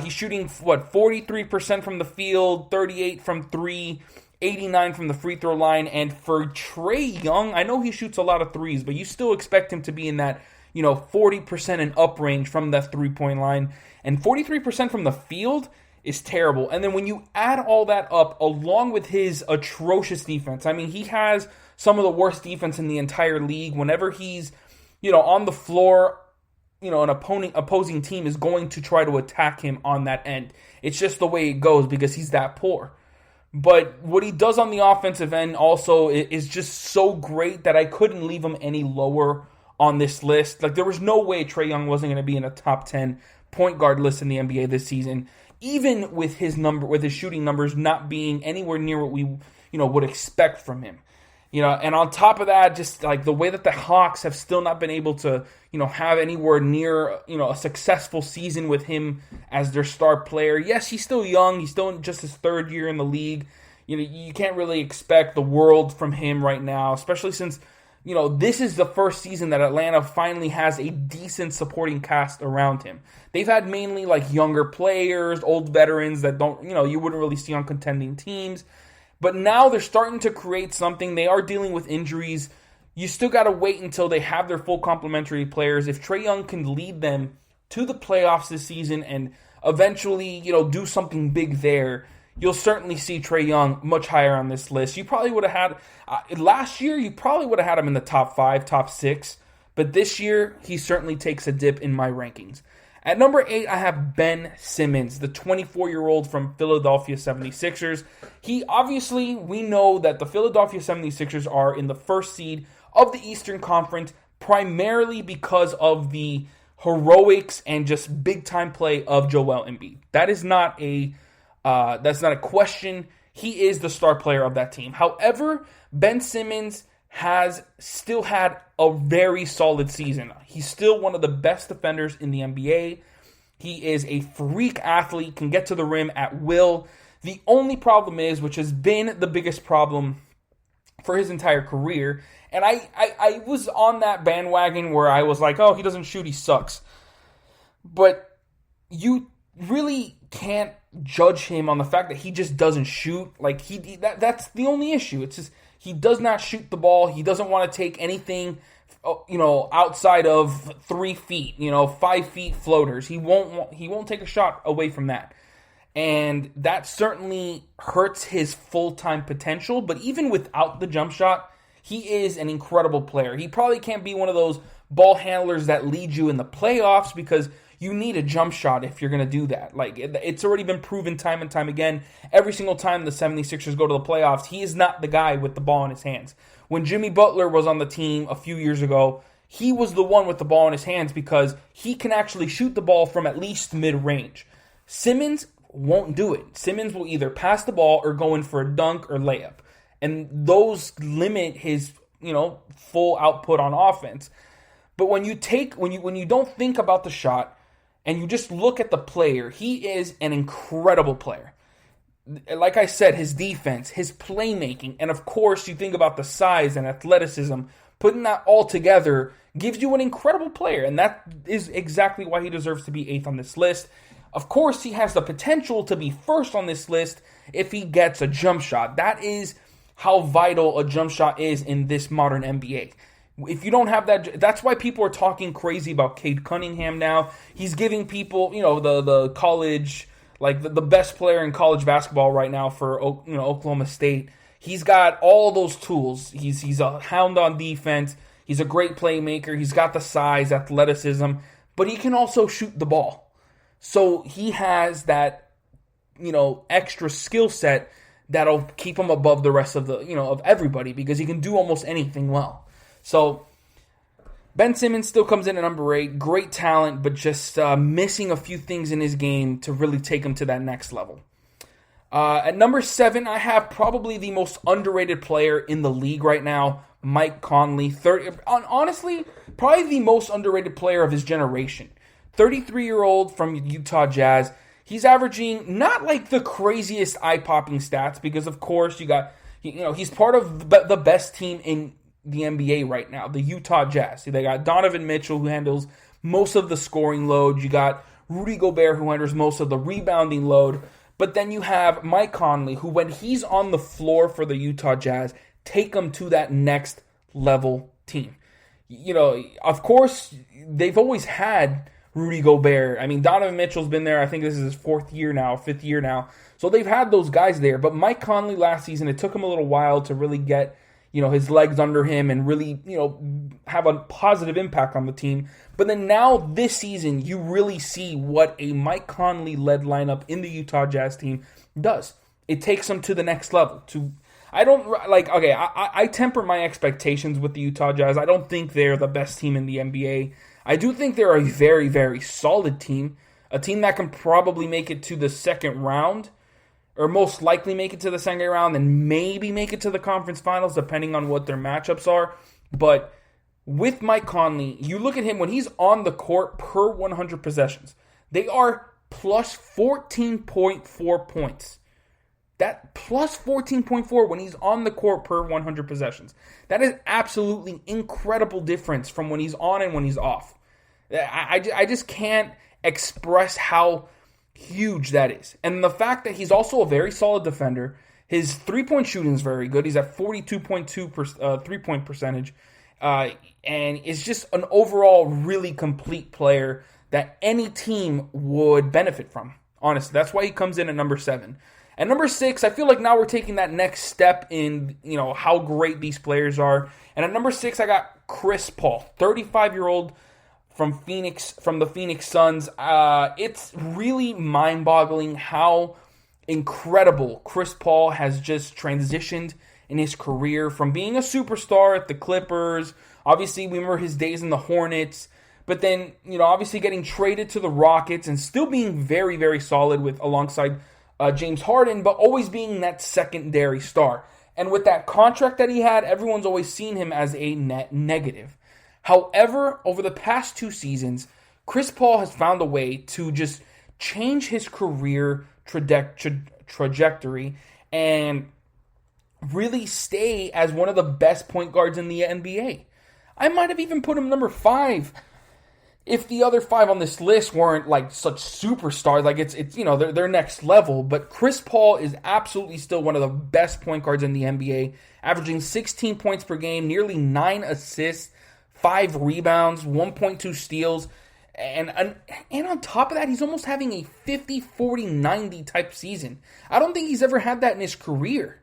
He's shooting 43% from the field, 38 from 3, 89 from the free throw line. And for Trey Young, I know he shoots a lot of threes, but you still expect him to be in that 40% and up range from that 3-point line. And 43% from the field is terrible. And then when you add all that up along with his atrocious defense, he has some of the worst defense in the entire league. Whenever he's, on the floor, an opposing team is going to try to attack him on that end. It's just the way it goes because he's that poor. But what he does on the offensive end also is just so great that I couldn't leave him any lower on this list. There was no way Trey Young wasn't going to be in a top 10 point guard list in the NBA this season, even with his shooting numbers not being anywhere near what we would expect from him. And on top of that, just the way that the Hawks have still not been able to have anywhere near a successful season with him as their star player. Yes, he's still young. He's still in just his third year in the league. You can't really expect the world from him right now, especially since this is the first season that Atlanta finally has a decent supporting cast around him. They've had mainly younger players, old veterans that you wouldn't really see on contending teams. But now they're starting to create something. They are dealing with injuries. You still got to wait until they have their full complementary players. If Trey Young can lead them to the playoffs this season and eventually, do something big there, you'll certainly see Trey Young much higher on this list. You probably would have had, last year, you probably would have had him in the top 5, top 6. But this year, he certainly takes a dip in my rankings. At number 8, I have Ben Simmons, the 24-year-old from Philadelphia 76ers. We know that the Philadelphia 76ers are in the first seed of the Eastern Conference primarily because of the heroics and just big-time play of Joel Embiid. That's not a question. He is the star player of that team. However, Ben Simmons has still had a very solid season. He's still one of the best defenders in the NBA. He is a freak athlete, can get to the rim at will. The only problem is, which has been the biggest problem for his entire career, and I was on that bandwagon where I was like, oh, he doesn't shoot, he sucks. But you really can't judge him on the fact that he just doesn't shoot. That's the only issue. It's just he does not shoot the ball. He doesn't want to take anything, outside of 3 feet, 5 feet floaters. He won't take a shot away from that. And that certainly hurts his full-time potential. But even without the jump shot, he is an incredible player. He probably can't be one of those ball handlers that lead you in the playoffs because you need a jump shot if you're going to do that. It's already been proven time and time again. Every single time the 76ers go to the playoffs, he is not the guy with the ball in his hands. When Jimmy Butler was on the team a few years ago, he was the one with the ball in his hands because he can actually shoot the ball from at least mid-range. Simmons won't do it. Simmons will either pass the ball or go in for a dunk or layup. And those limit his, full output on offense. But when you don't think about the shot, and you just look at the player, he is an incredible player. Like I said, his defense, his playmaking, and of course you think about the size and athleticism, putting that all together gives you an incredible player, and that is exactly why he deserves to be 8th on this list. Of course, he has the potential to be 1st on this list if he gets a jump shot. That is how vital a jump shot is in this modern NBA. If you don't have that, that's why people are talking crazy about Cade Cunningham now. He's giving people, the college, the best player in college basketball right now for, Oklahoma State. He's got all those tools. He's a hound on defense. He's a great playmaker. He's got the size, athleticism, but he can also shoot the ball. So he has that extra skill set that'll keep him above the rest of of everybody, because he can do almost anything well. So Ben Simmons still comes in at number 8. Great talent, but just missing a few things in his game to really take him to that next level. At number 7, I have probably the most underrated player in the league right now, Mike Conley. Honestly, probably the most underrated player of his generation. 33-year-old from Utah Jazz. He's averaging not like the craziest eye-popping stats, because of course he's part of the best team in the NBA right now, the Utah Jazz. They got Donovan Mitchell, who handles most of the scoring load. You got Rudy Gobert, who handles most of the rebounding load. But then you have Mike Conley, who when he's on the floor for the Utah Jazz, take them to that next level team. Of course, they've always had Rudy Gobert. I mean, Donovan Mitchell's been there. I think this is his 5th year now. So they've had those guys there. But Mike Conley last season, it took him a little while to really get, his legs under him and really, have a positive impact on the team. But then now this season, you really see what a Mike Conley-led lineup in the Utah Jazz team does. It takes them to the next level. I temper my expectations with the Utah Jazz. I don't think they're the best team in the NBA. I do think they're a very, very solid team. A team that can probably make it to the second round, or most likely make it to the second round, and maybe make it to the conference finals, depending on what their matchups are. But with Mike Conley, you look at him when he's on the court per 100 possessions. They are plus 14.4 points. That plus 14.4 when he's on the court per 100 possessions. That is absolutely incredible difference from when he's on and when he's off. I just can't express how huge that is. And the fact that he's also a very solid defender. His three-point shooting is very good. He's at 42.2% three-point percentage. And is just an overall really complete player that any team would benefit from. Honestly, that's why he comes in at number 7. At number 6, I feel like now we're taking that next step in, how great these players are. And at number 6, I got Chris Paul, 35-year-old from the Phoenix Suns. It's really mind-boggling how incredible Chris Paul has just transitioned in his career from being a superstar at the Clippers. Obviously, we remember his days in the Hornets. But then, obviously getting traded to the Rockets and still being very, very solid alongside James Harden, but always being that secondary star. And with that contract that he had, everyone's always seen him as a net negative. However, over the past 2 seasons, Chris Paul has found a way to just change his career trajectory and really stay as one of the best point guards in the NBA. I might have even put him number 5 if the other 5 on this list weren't like such superstars. Like it's they're next level. But Chris Paul is absolutely still one of the best point guards in the NBA, averaging 16 points per game, nearly 9 assists, 5 rebounds, 1.2 steals. And on top of that, he's almost having a 50-40-90 type season. I don't think he's ever had that in his career.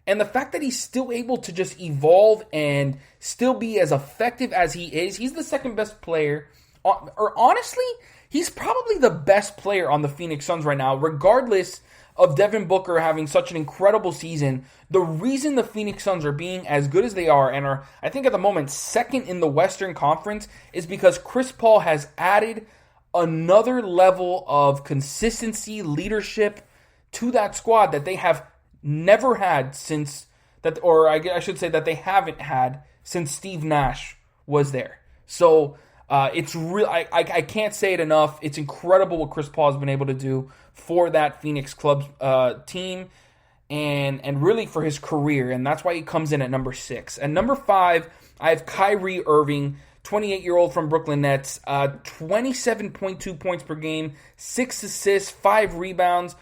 And the fact that he's still able to just evolve and still be as effective as he is, he's the second best player. Or honestly, he's probably the best player on the Phoenix Suns right now, regardless of Devin Booker having such an incredible season. The reason the Phoenix Suns are being as good as they are and are, I think at the moment, second in the Western Conference is because Chris Paul has added another level of consistency, leadership to that squad that they have never had since that, or I should say that they haven't had since Steve Nash was there. So it's real. I can't say it enough. It's incredible what Chris Paul has been able to do for that Phoenix Club team, and really for his career, and that's why he comes in at number 6. And number 5, I have Kyrie Irving, 28-year-old from Brooklyn Nets, 27.2 points per game, 6 assists, 5 rebounds,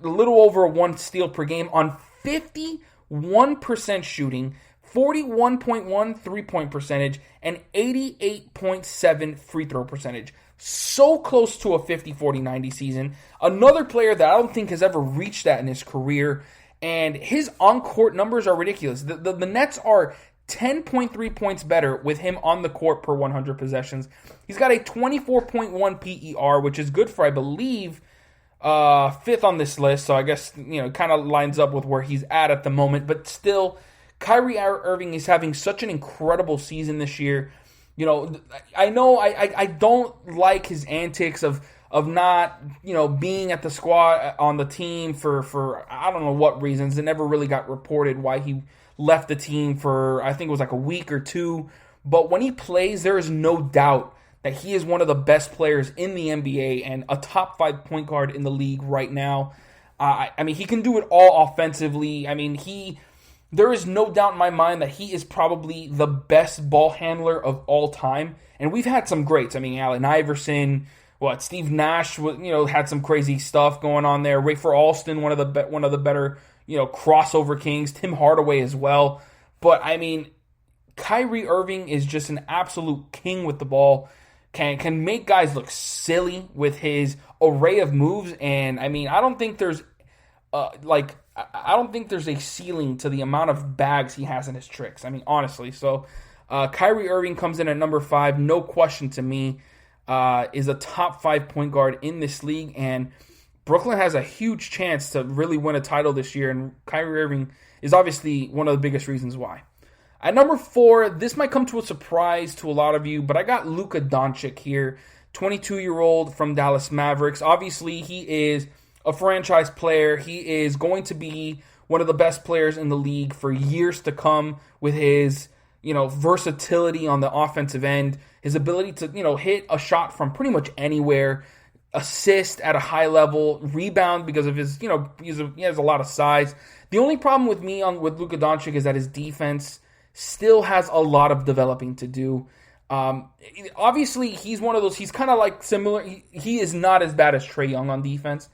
a little over 1 steal per game on 51% shooting, 41.1 three-point percentage, and 88.7 free throw percentage. So close to a 50-40-90 season. Another player that I don't think has ever reached that in his career, and his on-court numbers are ridiculous. The Nets are 10.3 points better with him on the court per 100 possessions. He's got a 24.1 PER, which is good for, I believe, fifth on this list, so I guess, kind of lines up with where he's at the moment. But still, Kyrie Irving is having such an incredible season this year. I know I don't like his antics of not, being at the squad on the team for I don't know what reasons. It never really got reported why he left the team for, I think it was like a week or two. But when he plays, there is no doubt that he is one of the best players in the NBA and a top 5 point guard in the league right now. He can do it all offensively. There is no doubt in my mind that he is probably the best ball handler of all time. And we've had some greats. Allen Iverson, Steve Nash, had some crazy stuff going on there. Rafer Alston, one of the better, crossover kings. Tim Hardaway as well. But Kyrie Irving is just an absolute king with the ball. Can make guys look silly with his array of moves. And I don't think there's I don't think there's a ceiling to the amount of bags he has in his tricks. Honestly. So Kyrie Irving comes in at number 5, no question to me. Is a top 5 point guard in this league, and Brooklyn has a huge chance to really win a title this year, and Kyrie Irving is obviously one of the biggest reasons why. At number 4, this might come to a surprise to a lot of you, but I got Luka Doncic here, 22-year-old from Dallas Mavericks. Obviously, he is a franchise player. He is going to be one of the best players in the league for years to come with his, versatility on the offensive end, his ability to, hit a shot from pretty much anywhere, assist at a high level, rebound because of his, he has a lot of size. The only problem with me with Luka Doncic is that his defense still has a lot of developing to do. Obviously, he's one of those, he's kind of like similar, he is not as bad as Trey Young on defense.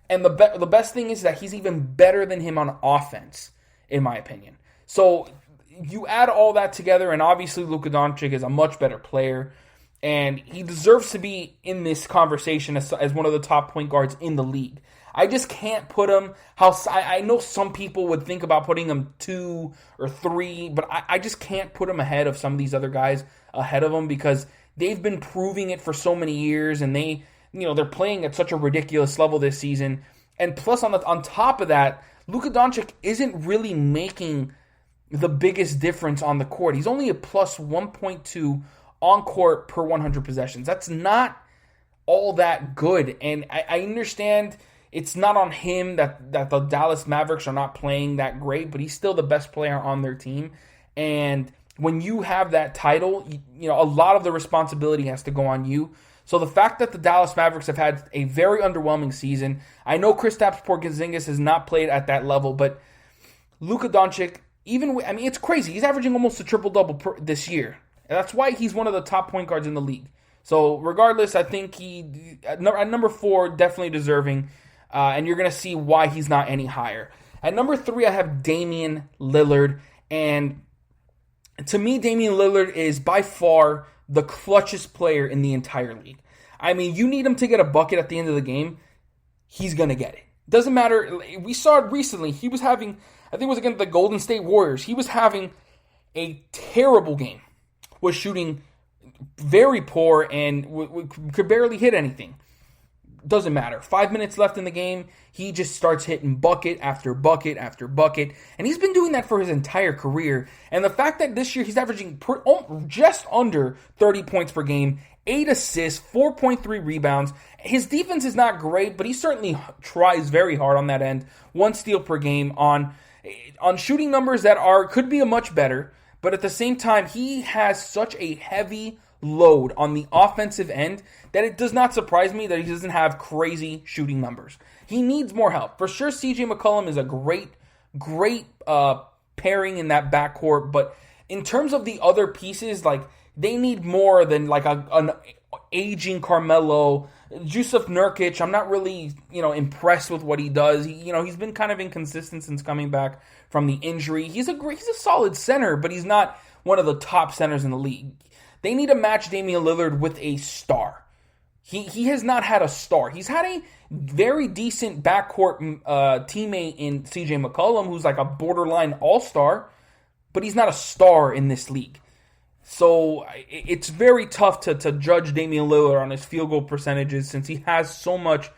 And the best thing is that he's even better than him on offense, in my opinion. So you add all that together, and obviously Luka Doncic is a much better player, and he deserves to be in this conversation as one of the top point guards in the league. I just can't put him, I know some people would think about putting him 2 or 3, but I just can't put him ahead of some of these other guys ahead of him because they've been proving it for so many years, and they're playing at such a ridiculous level this season. And plus, on top of that, Luka Doncic isn't really making the biggest difference on the court. He's only a plus 1.2 on court per 100 possessions. That's not all that good. And I understand it's not on him that the Dallas Mavericks are not playing that great, but he's still the best player on their team. And when you have that title, a lot of the responsibility has to go on you. So the fact that the Dallas Mavericks have had a very underwhelming season, I know Kristaps Porzingis has not played at that level, but Luka Doncic, it's crazy. He's averaging almost a triple-double this year. And that's why he's one of the top point guards in the league. So regardless, I think he, at number 4, definitely deserving. And you're going to see why he's not any higher. At number 3, I have Damien Lillard. And to me, Damien Lillard is by far the clutchest player in the entire league. You need him to get a bucket at the end of the game, he's going to get it. Doesn't matter. We saw it recently. He was having, I think it was against the Golden State Warriors, he was having a terrible game. Was shooting very poor and could barely hit anything. Doesn't matter. 5 minutes left in the game, he just starts hitting bucket after bucket after bucket. And he's been doing that for his entire career. And the fact that this year he's averaging just under 30 points per game, 8 assists, 4.3 rebounds. His defense is not great, but he certainly tries very hard on that end. 1 steal per game on shooting numbers that could be a much better. But at the same time, he has such a heavy load on the offensive end that it does not surprise me that he doesn't have crazy shooting numbers. He needs more help. For sure, CJ McCollum is a great pairing in that backcourt, but in terms of the other pieces, they need more than an aging Carmelo. Jusuf Nurkic, I'm not really, impressed with what he does. He's been kind of inconsistent since coming back from the injury. He's a solid center, but he's not one of the top centers in the league. They need to match Damian Lillard with a star. He has not had a star. He's had a very decent backcourt teammate in CJ McCollum, who's like a borderline all-star, but he's not a star in this league. So it's very tough to judge Damian Lillard on his field goal percentages since he has so much,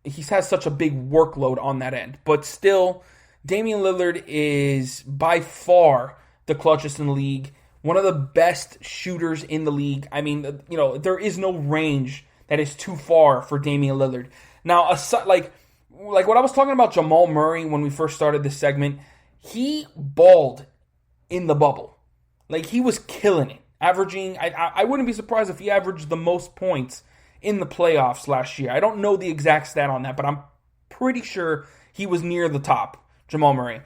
he has such a big workload on that end. But still, Damien Lillard is by far the clutchest in the league, one of the best shooters in the league. I mean, there is no range that is too far for Damien Lillard. Now, like what I was talking about Jamal Murray when we first started this segment, he balled in the bubble. Like, he was killing it, averaging, I wouldn't be surprised if he averaged the most points in the playoffs last year. I don't know the exact stat on that, but I'm pretty sure he was near the top, Jamal Murray.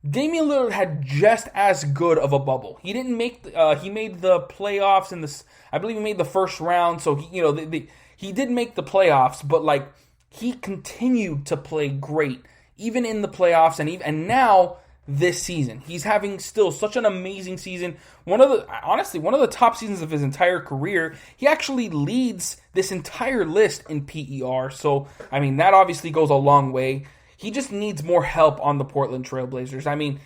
Damian Lillard had just as good of a bubble. He didn't make, he made the playoffs in this, I believe he made the first round, so he did make the playoffs, but like, he continued to play great, even in the playoffs, and now this season. He's having still such an amazing season. One of the top seasons of his entire career. He actually leads this entire list in PER. So, I mean, that obviously goes a long way. He just needs more help on the Portland Trailblazers. I mean,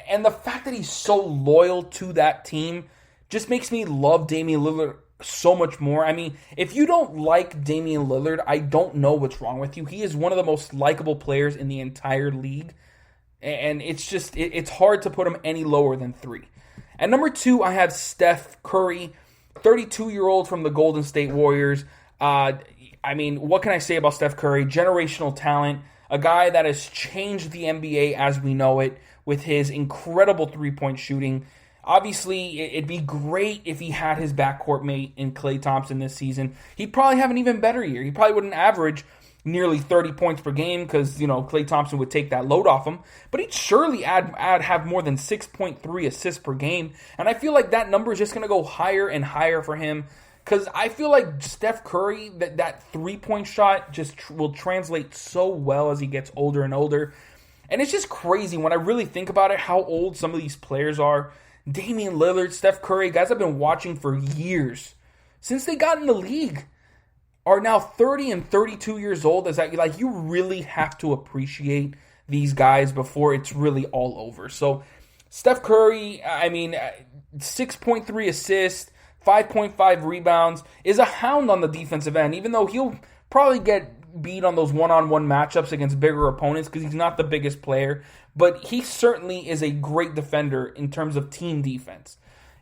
and the fact that he's so loyal to that team just makes me love Damian Lillard so much more. I mean, if you don't like Damian Lillard, I don't know what's wrong with you. He is one of the most likable players in the entire league. And it's hard to put him any lower than 3. At number 2, I have Steph Curry, 32-year-old from the Golden State Warriors. I mean, what can I say about Steph Curry? Generational talent, a guy that has changed the NBA as we know it with his incredible three-point shooting. Obviously, it'd be great if he had his backcourt mate in Klay Thompson this season. He'd probably have an even better year. He probably wouldn't average nearly 30 points per game because, Klay Thompson would take that load off him. But he'd surely have more than 6.3 assists per game. And I feel like that number is just going to go higher and higher for him because I feel like Steph Curry, that three-point shot just will translate so well as he gets older and older. And it's just crazy when I really think about it, how old some of these players are. Damian Lillard, Steph Curry, guys I've been watching for years, since they got in the league, are now 30 and 32 years old. You really have to appreciate these guys before it's really all over. So Steph Curry, I mean, 6.3 assists, 5.5 rebounds, is a hound on the defensive end, even though he'll probably get beat on those one-on-one matchups against bigger opponents because he's not the biggest player. But he certainly is a great defender in terms of team defense.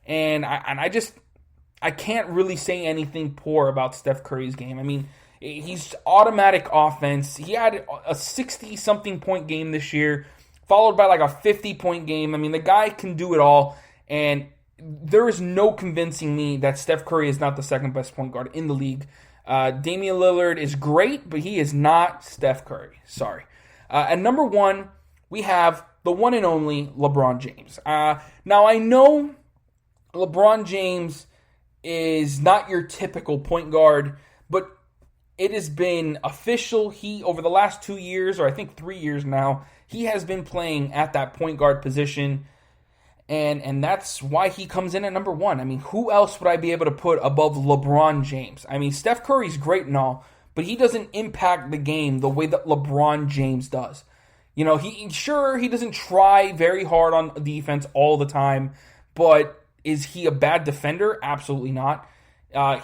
And I can't really say anything poor about Steph Curry's game. I mean, he's automatic offense. He had a 60-something point game this year, followed by like a 50-point game. I mean, the guy can do it all, and there is no convincing me that Steph Curry is not the second best point guard in the league. Damian Lillard is great, but he is not Steph Curry. Sorry. At number 1, we have the one and only LeBron James. Now, I know LeBron James is not your typical point guard, but it has been official. He, over the last 2 years, or I think 3 years now, he has been playing at that point guard position, and that's why he comes in at number 1. I mean, who else would I be able to put above LeBron James? I mean, Steph Curry's great and all, but he doesn't impact the game the way that LeBron James does. He doesn't try very hard on defense all the time, but is he a bad defender? Absolutely not.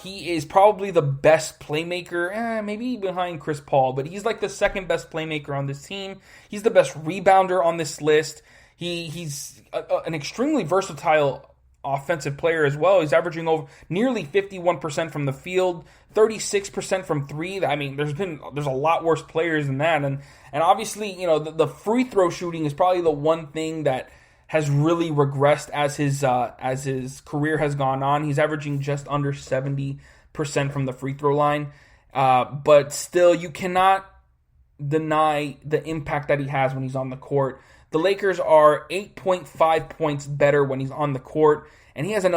He is probably the best playmaker, maybe behind Chris Paul, but he's like the second best playmaker on this team. He's the best rebounder on this list. He's an extremely versatile offensive player as well. He's averaging over nearly 51% from the field, 36% from 3. I mean, there's a lot worse players than that, and obviously, the free throw shooting is probably the one thing that has really regressed as his career has gone on. He's averaging just under 70% from the free throw line. But still, you cannot deny the impact that he has when he's on the court. The Lakers are 8.5 points better when he's on the court, and he has a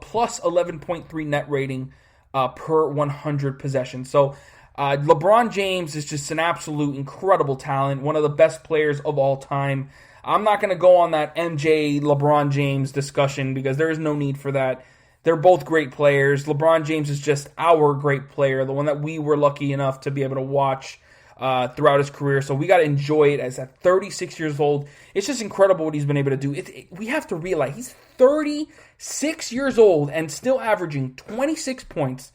plus 11.3 net rating per 100 possessions. So LeBron James is just an absolute incredible talent, one of the best players of all time. I'm not going to go on that MJ LeBron James discussion because there is no need for that. They're both great players. LeBron James is just our great player, the one that we were lucky enough to be able to watch throughout his career. So we got to enjoy it as at 36 years old. It's just incredible what he's been able to do. We have to realize he's 36 years old and still averaging 26 points,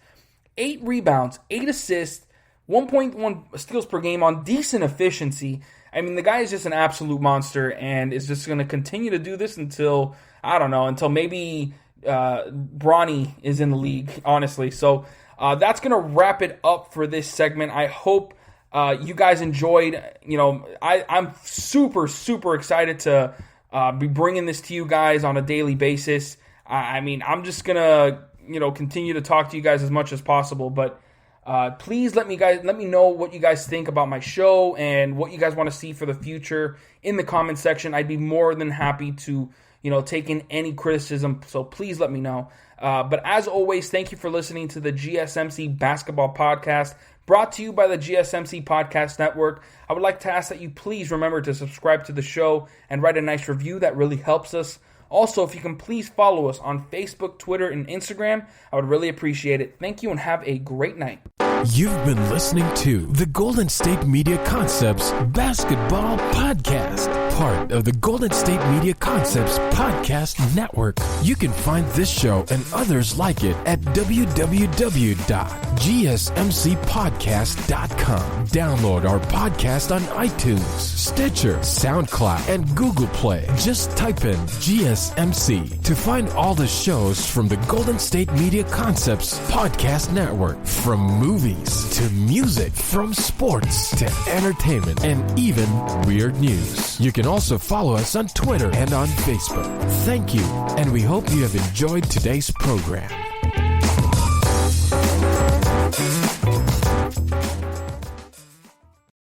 8 rebounds, 8 assists, 1.1 steals per game on decent efficiency. I mean, the guy is just an absolute monster and is just going to continue to do this until, I don't know, until maybe Bronny is in the league, honestly. So that's going to wrap it up for this segment. I hope you guys enjoyed. I'm super, super excited to be bringing this to you guys on a daily basis. I mean, I'm just going to, continue to talk to you guys as much as possible, but please let me know what you guys think about my show and what you guys want to see for the future in the comment section. I'd be more than happy to, take in any criticism. So please let me know. But as always, thank you for listening to the GSMC Basketball Podcast, brought to you by the GSMC Podcast Network. I would like to ask that you please remember to subscribe to the show and write a nice review. That really helps us. Also, if you can please follow us on Facebook, Twitter, and Instagram, I would really appreciate it. Thank you and have a great night. You've been listening to the Golden State Media Concepts Basketball Podcast, part of the Golden State Media Concepts Podcast Network. You can find this show and others like it at www.gsmcpodcast.com. Download our podcast on iTunes, Stitcher, SoundCloud, and Google Play. Just type in GSMC to find all the shows from the Golden State Media Concepts Podcast Network, from movies to music, from sports to entertainment, and even weird news. You can also follow us on Twitter and on Facebook. Thank you, and we hope you have enjoyed today's program.